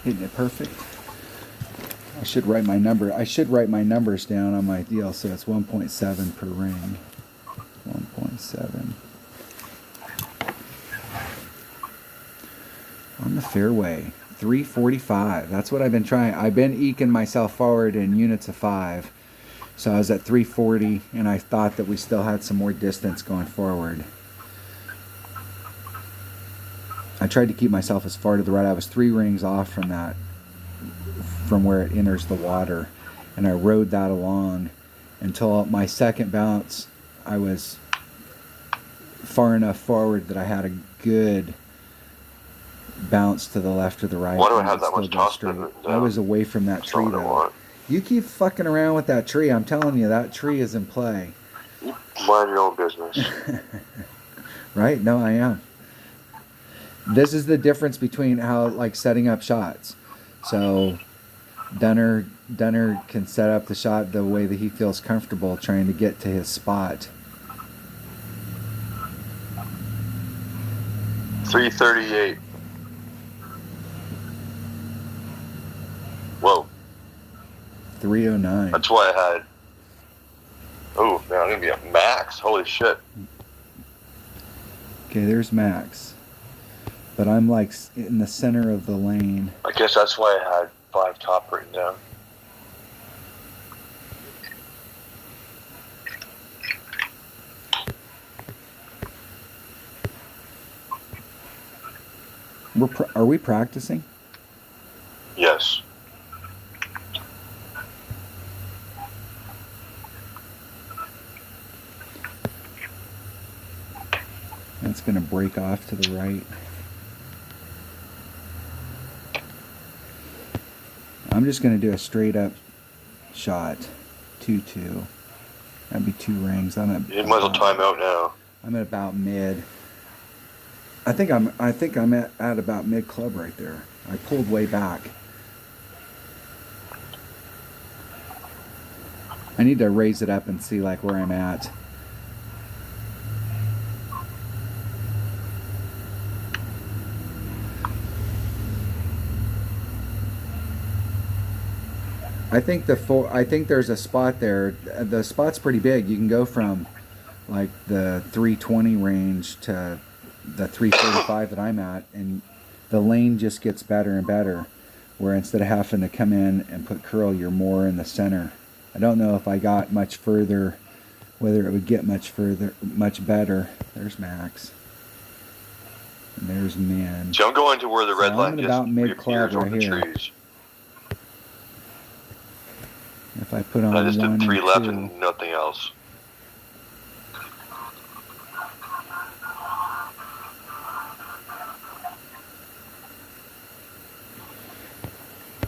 Hitting it perfect. I should write my numbers down on my deal, so it's 1.7 per ring. 1.7. On the fairway, 345. That's what I've been trying. I've been eking myself forward in units of 5. So I was at 340, and I thought that we still had some more distance going forward. I tried to keep myself as far to the right. I was 3 rings off from that, from where it enters the water, and I rode that along until my second bounce. I was far enough forward that I had a good bounce to the left or the right. Why do I have that much toss straight? I was away from that tree though. You keep fucking around with that tree. I'm telling you, that tree is in play. Mind your own business. Right? No, I am. This is the difference between how, like, setting up shots. So Dunner can set up the shot the way that he feels comfortable trying to get to his spot. 338. Whoa. 309. That's why I had. Oh, man, I'm going to be at max. Holy shit. Okay, there's max. But I'm like in the center of the lane. I guess that's why I had 5 top written down. Are we practicing? Yes. That's going to break off to the right. I'm just going to do a straight up shot. 2-2. That'd be 2 rings. You might as well time out now. I'm at about mid. I think I'm at about mid club right there. I pulled way back. I need to raise it up and see like where I'm at. I think there's a spot there. The spot's pretty big. You can go from like the 320 range to the 345 that I'm at, and the lane just gets better and better, where instead of having to come in and put curl, you're more in the center. I don't know if I got much further, whether it would get much better. There's max. And there's min. So I'm going to where the red line just about mid club right here. Trees. If I put on I just did 3 left 2, and nothing else.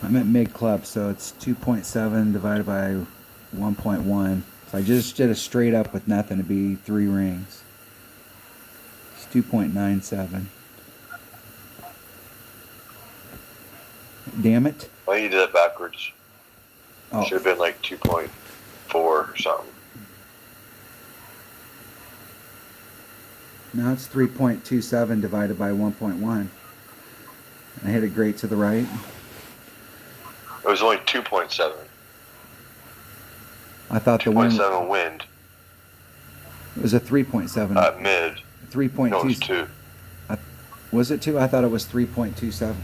I'm at mid club, so it's 2.7 divided by 1.1. So I just did a straight up with nothing to be 3 rings. It's 2.97. Damn it. Why you did that backwards? Oh. Should have been like 2.4 or something. Now it's 3.27 divided by 1.1. I hit it great to the right. It was only 2.7. I thought the wind. 2.7 wind. It was a 3.7. Mid. 3.2. No, it was 2. Was it 2? I thought it was 3.27.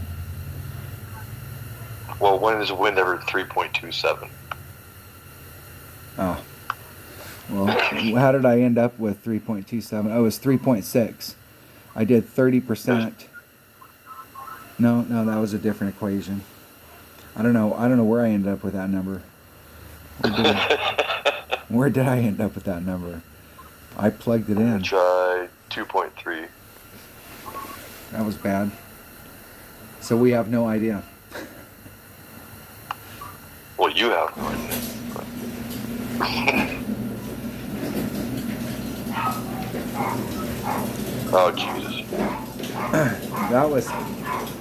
Well, when is wind ever 3.27? Oh. Well, how did I end up with 3.27? Oh, it was 3.6. I did 30%. No, that was a different equation. I don't know where I ended up with that number. Where did I end up with that number? I plugged it in. Try 2.3. That was bad. So we have no idea. Well, you have no idea. Oh, Jesus. That was...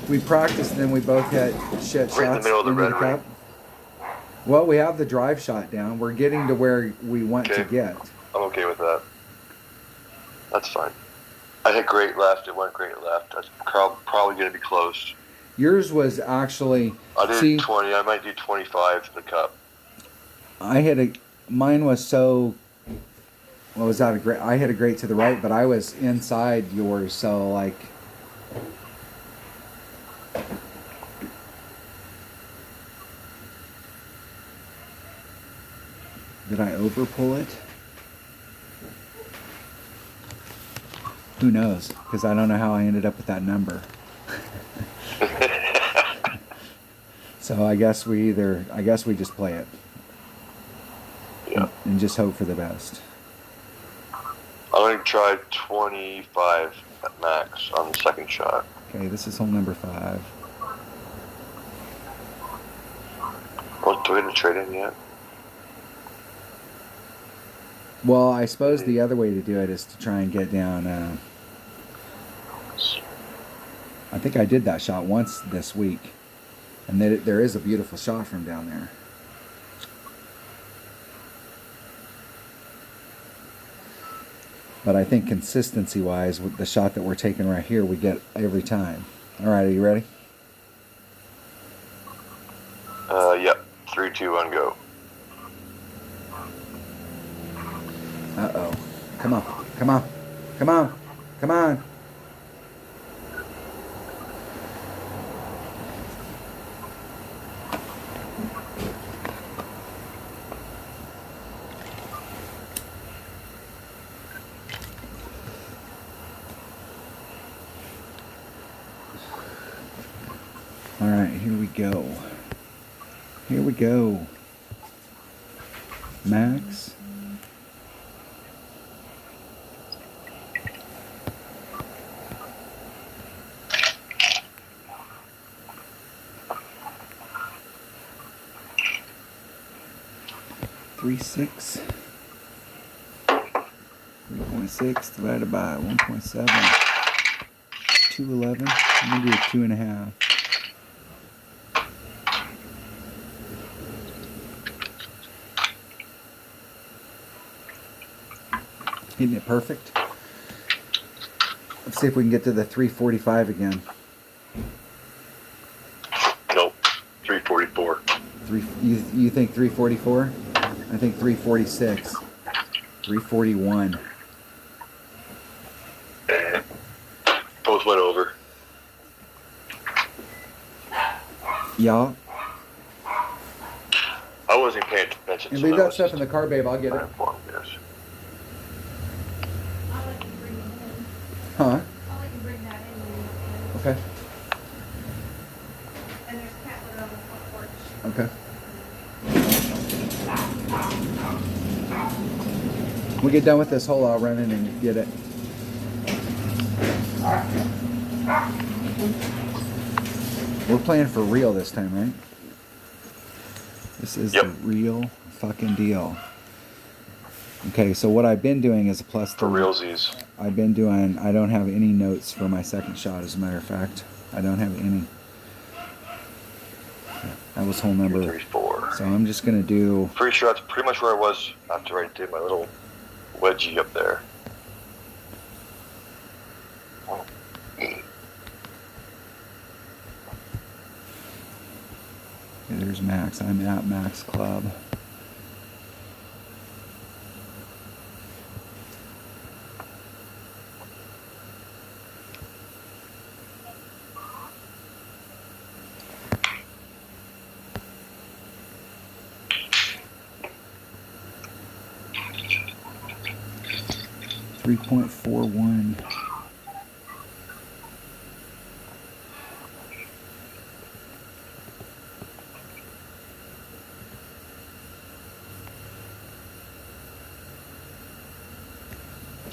We practiced and then we both had shit shots right in the middle of the red ring. Well, we have the drive shot down. We're getting to where we want to get. I'm okay with that. That's fine. I hit great left. It went great left. That's probably going to be close. Yours was actually... I did 20. I might do 25 for the cup. Mine was so... Well, was that a great... I hit a great to the right, but I was inside yours, so like... Did I overpull it? Who knows? Because I don't know how I ended up with that number. So I guess we just play it. Yeah. And just hope for the best. I'm going to try 25 at max on the second shot. Okay, this is hole number 5. Well, do we have to trade in yet? Well, I suppose the other way to do it is to try and get down. I think I did that shot once this week, and there is a beautiful shot from down there. But I think consistency-wise, with the shot that we're taking right here, we get every time. All right, are you ready? Yep. 3, 2, 1, go. Uh-oh. Come on. Come on. Come on. Come on. All right, here we go. Here we go. Max. Three 6. 3.6 divided by 1.7. 211. I'm gonna do a 2.5. Hitting it perfect. Let's see if we can get to the 345 again. Nope. 344. You think 344? I think 346. 341. Both went over. Yeah. I wasn't paying attention. And leave that stuff in the car, babe. I'll get it. Yes. Huh? I'll let you bring that in when you get Okay. it. And there's cat litter on the front porch. Okay. When we get done with this hole, I'll run in and get it. We're playing for real this time, right? This is the real fucking deal. Okay, so what I've been doing is a plus 3. For realsies. I don't have any notes for my second shot, as a matter of fact. I don't have any. That was hole number 3, 4. So I'm just going to do... Pretty sure that's pretty much where I was after I did my little wedgie up there. Okay, there's max. I'm at max club. .41.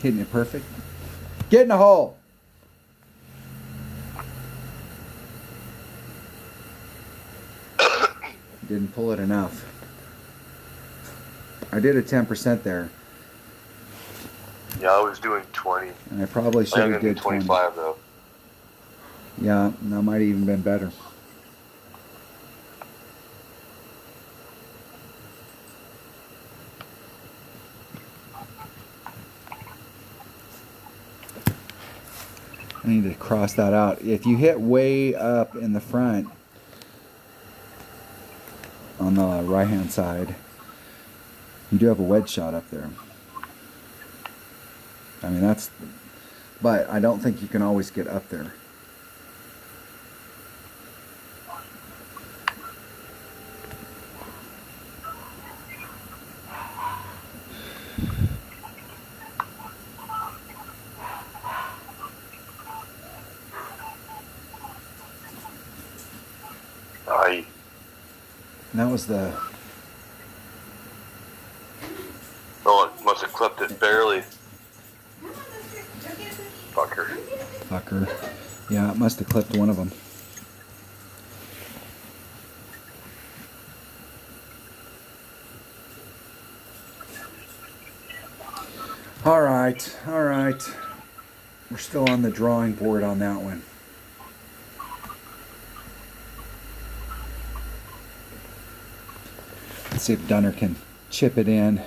Hitting it perfect. Get in the hole. Didn't pull it enough. I did a 10% there. Yeah, I was doing 20. And I probably should have did 25 though. Yeah, that might have even been better. I need to cross that out. If you hit way up in the front on the right hand side, you do have a wedge shot up there. I mean, that's, but I don't think you can always get up there. Aye. And that was the... Oh, it must have clipped it barely. Fucker. Fucker. Yeah, it must have clipped one of them. All right, all right. We're still on the drawing board on that one. Let's see if Dunner can chip it in.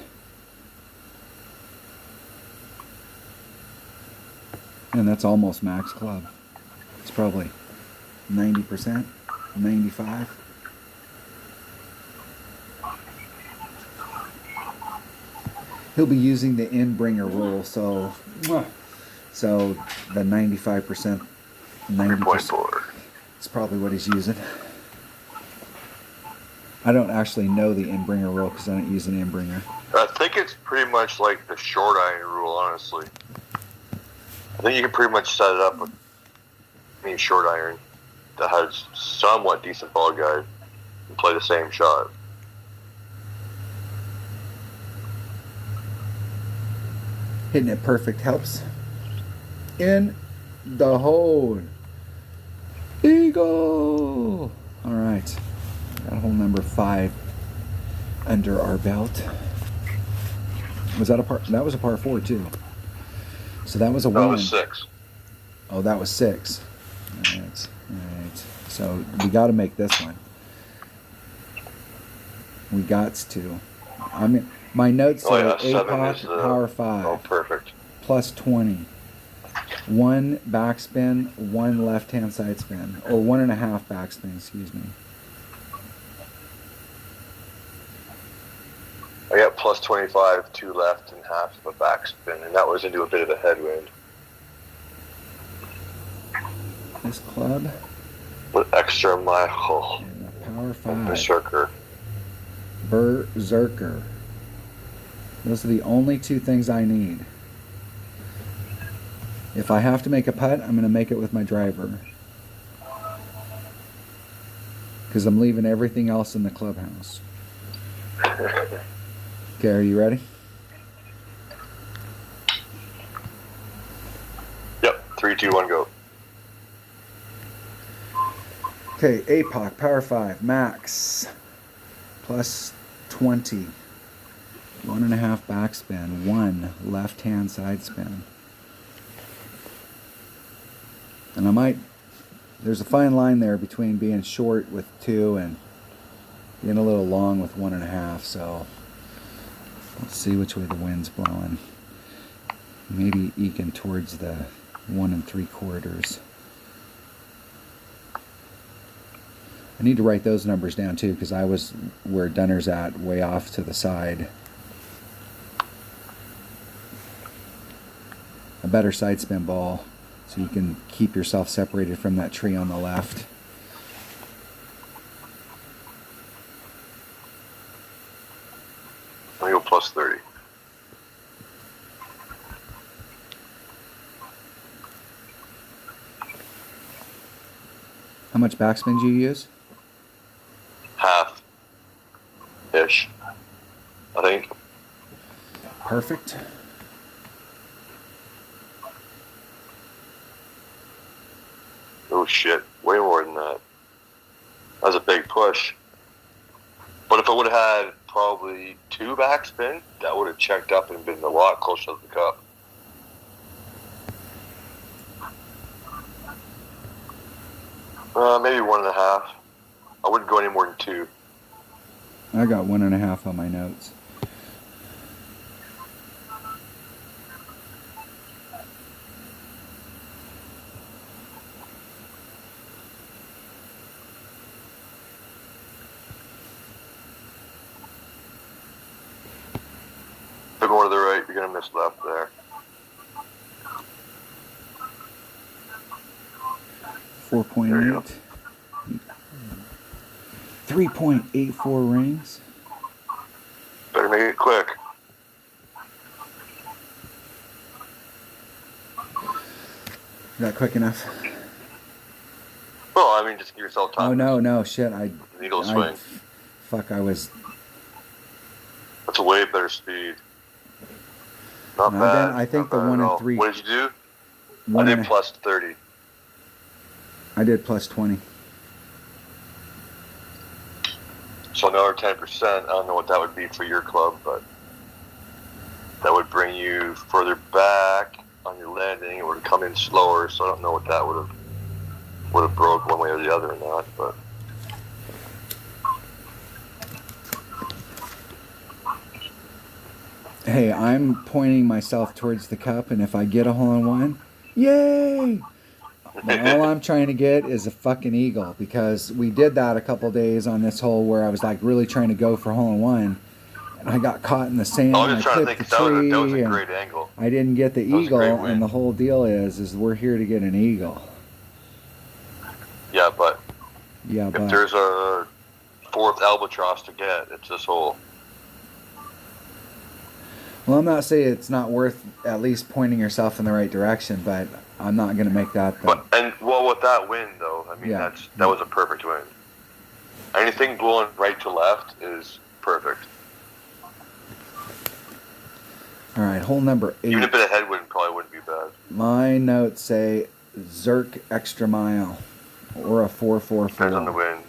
And that's almost max club. It's probably 90%, 95. He'll be using the in-bringer rule, so the 95%, 90% is probably what he's using. I don't actually know the in-bringer rule because I don't use an in-bringer. I think it's pretty much like the short iron rule, honestly. I think you can pretty much set it up with any short iron that has somewhat decent ball guide and play the same shot. Hitting it perfect helps. In the hole. Eagle! All right. Got hole number 5 under our belt. Was that a par? That was a par 4 too. So that was a win. That was 6. Oh, that was 6. All right. All right. So we got to make this one. We gots to. I mean, my notes say APOC power 5. Oh, perfect. Plus 20. 1 backspin, 1 left-hand side spin, or 1.5 backspin. Excuse me. I got plus 25, 2 left, and half of a backspin, and that was into a bit of a headwind. This club. With extra mile. Power 5. Berserker. Berserker. Those are the only 2 things I need. If I have to make a putt, I'm going to make it with my driver. Because I'm leaving everything else in the clubhouse. Okay, are you ready? Yep, 3, 2, 1, go. Okay, APOC, power 5, max. Plus 20. 1.5 backspin, 1 left-hand side spin. And I might, there's a fine line there between being short with 2 and being a little long with 1.5, so let's see which way the wind's blowing. Maybe eking towards the 1 3/4. I need to write those numbers down too, because I was where Dunner's at, way off to the side. A better side spin ball, so you can keep yourself separated from that tree on the left. I go plus 30. How much backspin do you use? Half-ish, I think. Perfect. Oh shit, way more than that. That was a big push. But if I would have had probably 2 backspin, that would have checked up and been a lot closer to the cup. Maybe 1.5. I wouldn't go any more than 2. I got 1.5 on my notes. If you're going to the right, you're going to miss left there. 4.8. 3.84 rings. Better make it quick. Is that quick enough? Well, I mean, just give yourself time. Oh no, shit! Needle swing. Fuck! I was. That's a way better speed. Not No, bad. I think not the bad 1 at and all. 3. What did you do? One I and did a- plus 30. I did plus 20. So another 10%. I don't know what that would be for your club, but that would bring you further back on your landing. It would come in slower, so I don't know what that would have broke one way or the other or not. But Hey, I'm pointing myself towards the cup, and if I get a hole-in-one, yay! All I'm trying to get is a fucking eagle, because we did that a couple days on this hole where I was like really trying to go for hole-in-one, and I got caught in the sand. I was just I trying to clipped think, the 'cause tree, that was a and great angle. I didn't get the That was a eagle, great win. and the whole deal is we're here to get an eagle. Yeah, but Yeah, if but there's a 4th albatross to get, it's this hole. well, I'm not saying it's not worth at least pointing yourself in the right direction, but I'm not going to make that the... Well, with that win though, I mean Yeah. that was a perfect win. Anything blowing right to left is perfect. All right, hole number 8. Even a bit of headwind probably wouldn't be bad. My notes say Zerk extra mile or a 444. Depends on the wind.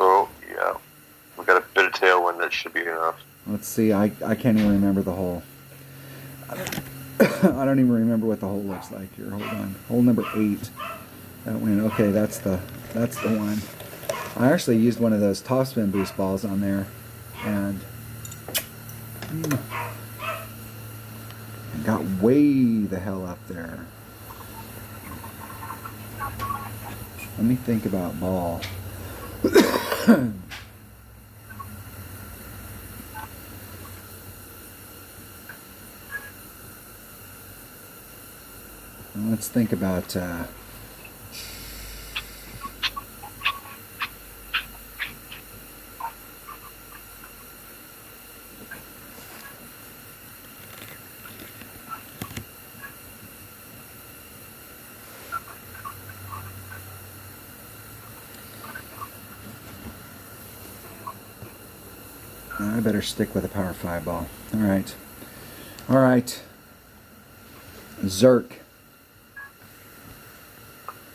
Oh yeah, we got a bit of tailwind that should be enough. Let's see. I can't even remember the hole. I don't even remember what the hole looks like here. Hold on. Hole number 8. That win. Okay, that's the one. I actually used one of those topspin boost balls on there, and got way the hell up there. Let me think about ball. Let's think about I better stick with a power 5 ball. All right. All right. Zerk.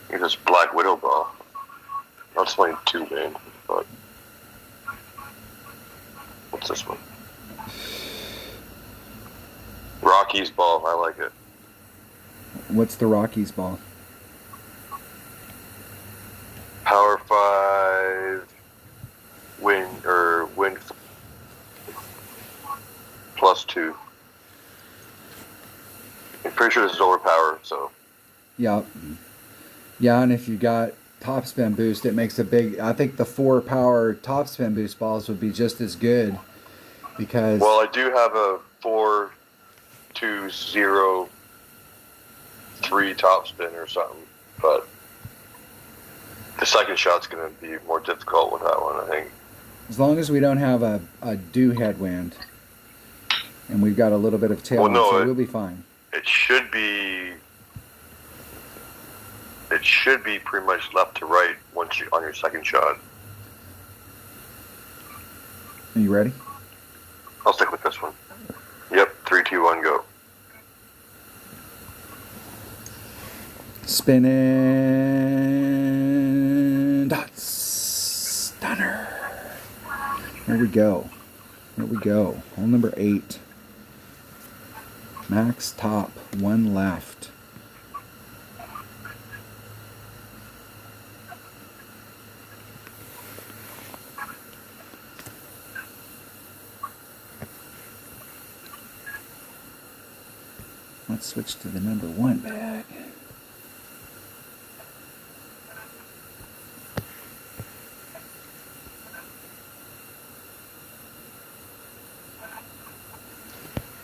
Here's this Black Widow ball. That's playing 2 man, but what's this one? Rocky's ball. I like it. What's the Rockies ball? Power 5 wind +2. I'm pretty sure this is overpowered, so Yeah. Yeah, and if you got topspin boost, it makes a big. I think the 4-power topspin boost balls would be just as good because. Well, I do have a 4-2-0-3 topspin or something, but the second shot's going to be more difficult with that one, I think. As long as we don't have a due headwind, and we've got a little bit of tailwind, so we'll be fine. It should be. It should be pretty much left to right once you on your second shot. Are you ready? I'll stick with this one. Yep, 3, 2, 1, go. Spinning dots. Stunner. Here we go. Here we go. Hole number 8. Max top, 1 left. Let's switch to the number 1 bag.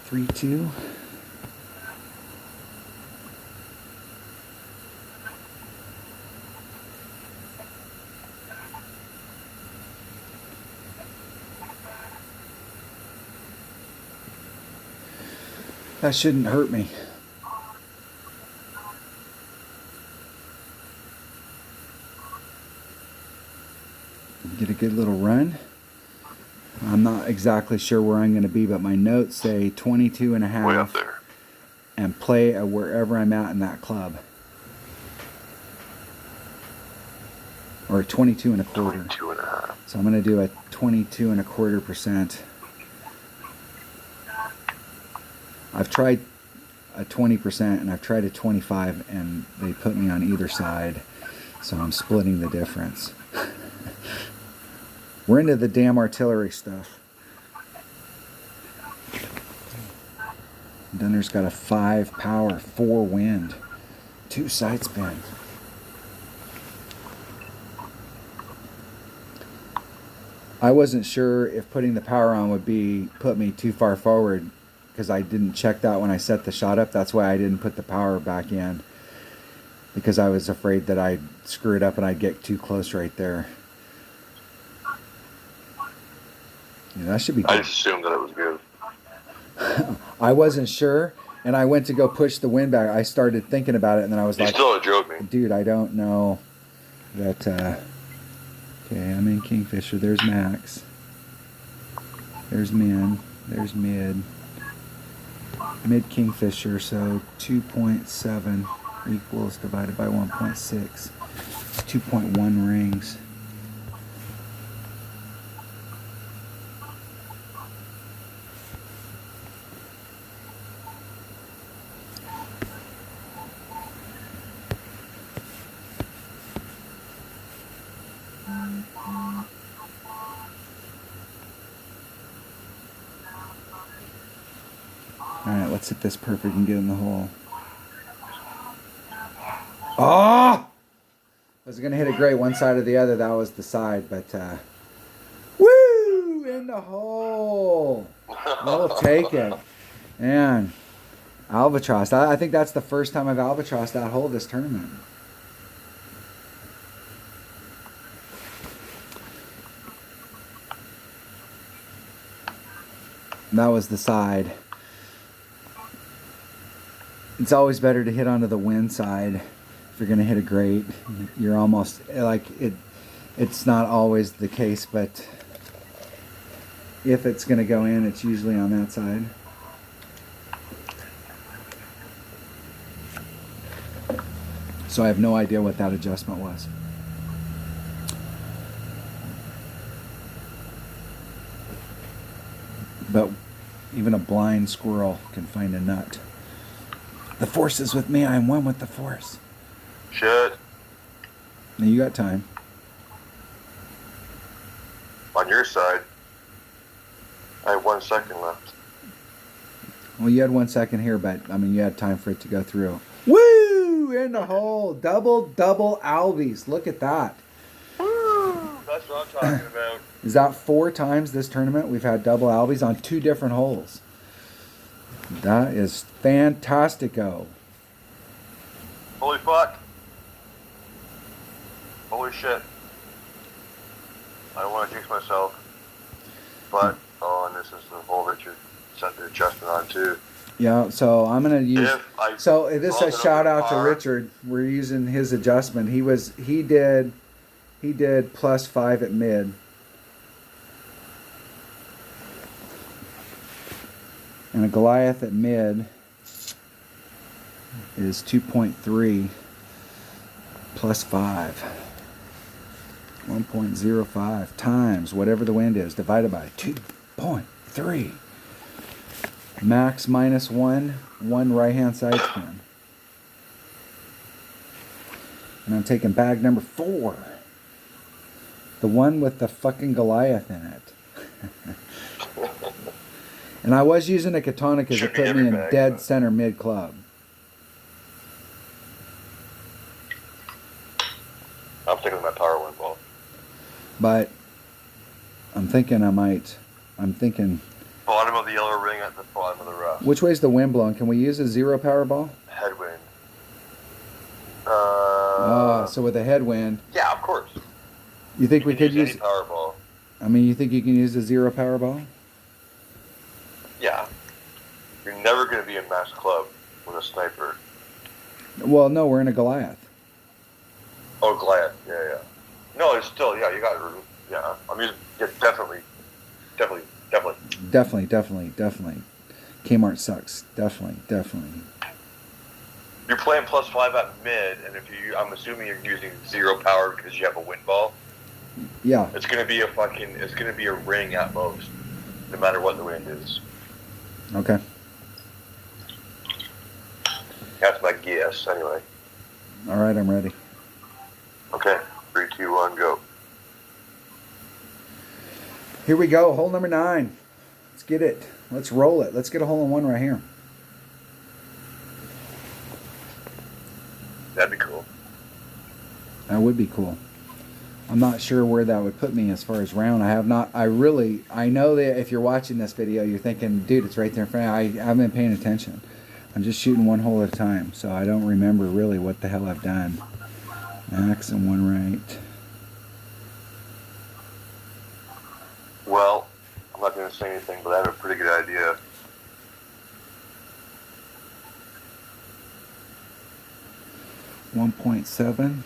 Three, 2. That shouldn't hurt me. Get a good little run. I'm not exactly sure where I'm going to be, but my notes say 22 and a half. Way up there. And play at wherever I'm at in that club. Or 22 and a quarter. 22 and a half. So I'm going to do a 22 and a quarter%. I've tried a 20% and I've tried a 25 and they put me on either side. So I'm splitting the difference. We're into the damn artillery stuff. Dunner's got a 5 power, 4 wind, 2 side spin. I wasn't sure if putting the power on would put me too far forward because I didn't check that when I set the shot up. That's why I didn't put the power back in, because I was afraid that I'd screw it up and I'd get too close right there. Yeah, that should be good. I just assumed that it was good. I wasn't sure, and I went to go push the wind back. I started thinking about it, and then I was You like, still drove me. dude, I don't know that, okay, I'm in Kingfisher. There's max. There's min. There's mid. Mid Kingfisher, so 2.7 equals divided by 1.6. 2.1 rings. Alright, let's hit this perfect and get in the hole. Oh! I was going to hit a great one side or the other. That was the side, but woo! In the hole! I'll take it. Man, albatross. I think that's the first time I've albatrossed that hole this tournament. That was the side. It's always better to hit onto the wind side if you're going to hit a great. You're almost like it. It's not always the case, but if it's going to go in, it's usually on that side. So I have no idea what that adjustment was. But even a blind squirrel can find a nut. The force is with me. I am one with the force. Shit. Now you got time. On your side, I have 1 second left. Well, you had 1 second here, but I mean, you had time for it to go through. Woo! Woo! In the hole. Double Albies. Look at that. Woo! That's what I'm talking about. Is that 4 times this tournament we've had double Albies on 2 different holes? That is fantastico. Holy fuck. Holy shit. I don't want to jinx myself. But, and this is the hole Richard set the adjustment on too. Yeah, so I'm going to use... So this is a shout out to par. Richard. We're using his adjustment. He did +5 at mid. And a Goliath at mid is 2.3 +5. 1.05 times whatever the wind is divided by 2.3. Max -1, 1 right hand side spin. And I'm taking bag number 4. The one with the fucking Goliath in it. And I was using a Katana because it put me in dead center mid club. I'm sticking with my power one ball. But I'm thinking Bottom of the yellow ring at the bottom of the rough. which way's the wind blowing? Can we use a 0 power ball? Headwind. So with a headwind, Yeah, of course. you think we could use use... any power ball. I mean, you think you can use a 0 power ball? Yeah. You're never going to be in mass club with a sniper. Well, no, we're in a Goliath. Oh, Goliath. Yeah. No, it's still, yeah, you got it. Yeah. I'm using, yeah, definitely. Definitely. Kmart sucks. Definitely. You're playing +5 at mid, and I'm assuming you're using 0 power because you have a wind ball. Yeah. It's going to be a ring at most, no matter what the wind is. Okay. That's my guess, anyway. All right, I'm ready. Okay. 3, 2, 1, go. Here we go. Hole number 9. Let's get it. Let's roll it. Let's get a hole in one right here. That'd be cool. That would be cool. I'm not sure where that would put me as far as round. I know that if you're watching this video, you're thinking, dude, it's right there in front. I haven't been paying attention. I'm just shooting one hole at a time, so I don't remember really what the hell I've done. Max and 1 right. Well, I'm not going to say anything, but I have a pretty good idea. .7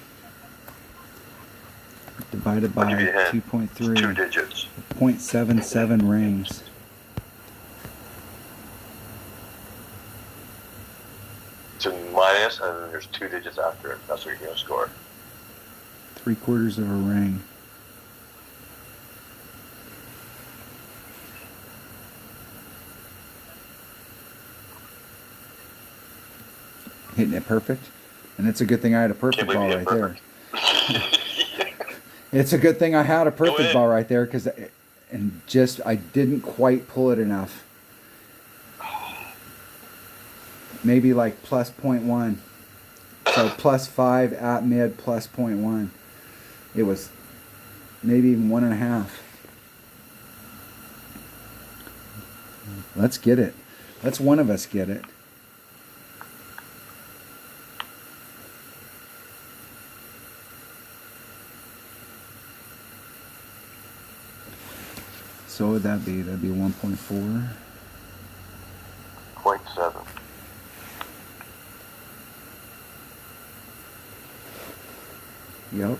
divided by I'll give you a hint. 2.3. 2 digits. 0.77 rings. It's a minus, and then there's 2 digits after it. That's what you're going to score. 3/4 of a ring. Hitting it perfect. And it's a good thing I had a perfect ball right there. It's a good thing I had a perfect ball right there because I didn't quite pull it enough. Maybe like +0.1. So +5 at mid, +0.1. It was maybe even 1.5. Let's get it. Let's one of us get it. So what would that be? That'd be 1.4. 0.7. Yep.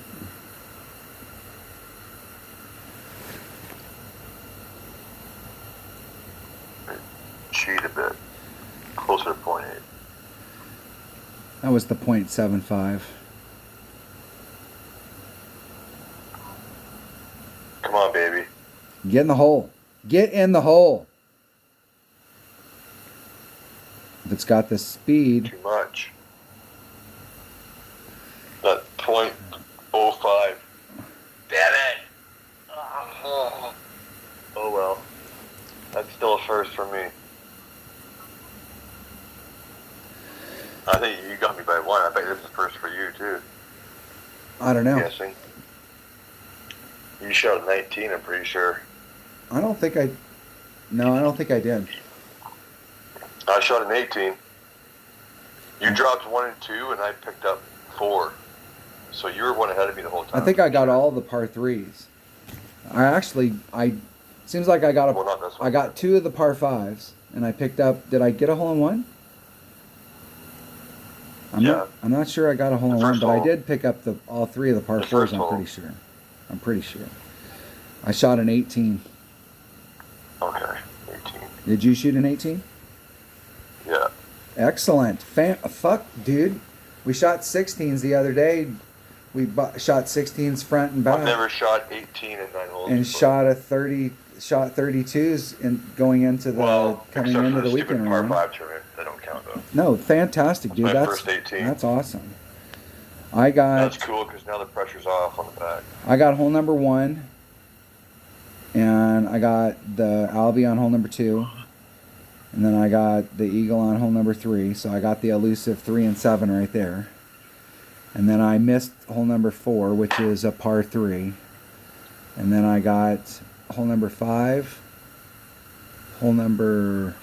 Cheat a bit. Closer to 0.8. That was the 0.75. Come on, baby. Get in the hole. Get in the hole. If it's got the speed. Too much. That 0.05. Damn it! Oh well. That's still a first for me. I think you got me by one. I bet this is the first for you too. I don't know. Guessing. You shot a 19, I'm pretty sure. I don't think I. No, I don't think I did. I shot an 18. You dropped 1 and 2, and I picked up 4. So you were one ahead of me the whole time. I think I got all the par threes. Seems like I got Well, not this one. I got 2 of the par fives, and I picked up. Did I get a hole in one? Yeah. I'm not sure I got a hole in The one, first but I hole. did pick up all 3 of the par The fours. first I'm hole. pretty sure. I'm pretty sure. I shot an 18. Okay, 18. Did you shoot an 18? Yeah. Excellent. Fuck, dude. We shot 16s the other day. We shot 16s front and back. I've never shot 18 in 9 holes. And before. shot 32s in going into the coming except into for the stupid weekend par round. 5 tournament. They don't count though. No, fantastic, dude. My That's first 18. that's awesome. I got That's cool because now the pressure's off on the back. I got hole number 1, and I got the Albie on hole number 2, and then I got the Eagle on hole number 3. So I got the elusive 3 and 7 right there. And then I missed hole number 4, which is a par 3. And then I got hole number 5, hole number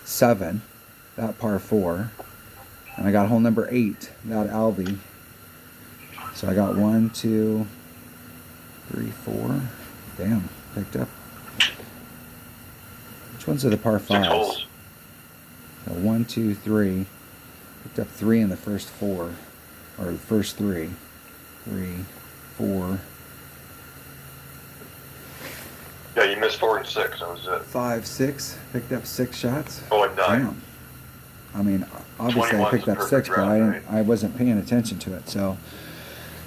7, that par 4. And I got hole number 8, that Albie. So I got 1, 2, 3, 4. Damn, picked up. Which ones are the par 6 5s? holes. So 1, 2, 3. Picked up 3 in the first 4. Or the first 3. 3, 4, Yeah, you missed 4 and 6. That was it. 5, 6. Picked up 6 shots. Oh, and 9. Damn. I mean, obviously I 21's picked the up perfect 6, but round, I wasn't paying attention to it. So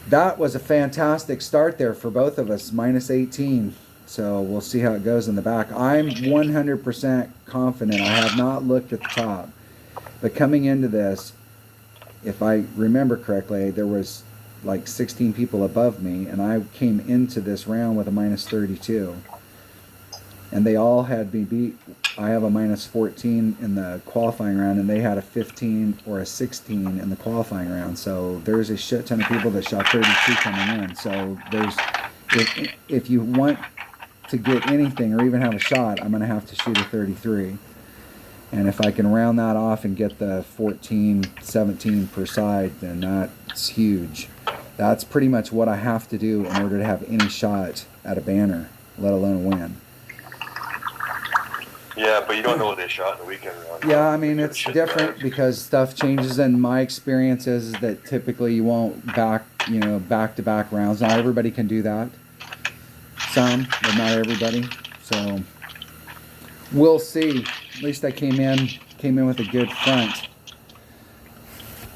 that was a fantastic start there for both of us, minus 18. So we'll see how it goes in the back. I'm 100% confident. I have not looked at the top. But coming into this, if I remember correctly, there was like 16 people above me, and I came into this round with a minus 32. And they all had me beat. I have a minus 14 in the qualifying round, and they had a 15 or a 16 in the qualifying round. So there's a shit ton of people that shot 32 coming in. So if you want to get anything or even have a shot, I'm going to have to shoot a 33. And if I can round that off and get the 14, 17 per side, then that's huge. That's pretty much what I have to do in order to have any shot at a banner, let alone win. Yeah, but you don't know what they shot in the weekend round. Yeah, I mean, Give a it's shit different back. because stuff changes, and my experience is that typically you won't back-to-back rounds. Not everybody can do that. Some, but not everybody. So we'll see. At least I came in with a good front.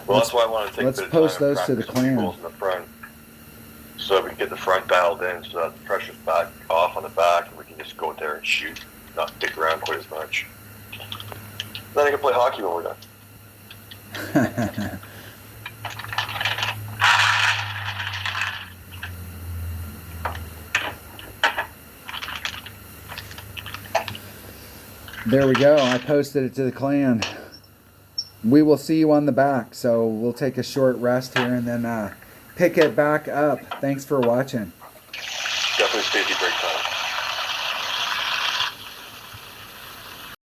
Well, that's why I want to take let's a bit of post time and those to the practice a few clan. holes in the front, so we can get the front dialed in, so that the pressure's back off on the back, and we can just go there and shoot, not dick around quite as much. Then I can play hockey when we're done. There we go. I posted it to the clan. We will see you on the back. So we'll take a short rest here and then pick it back up. Thanks for watching. Definitely safety break time.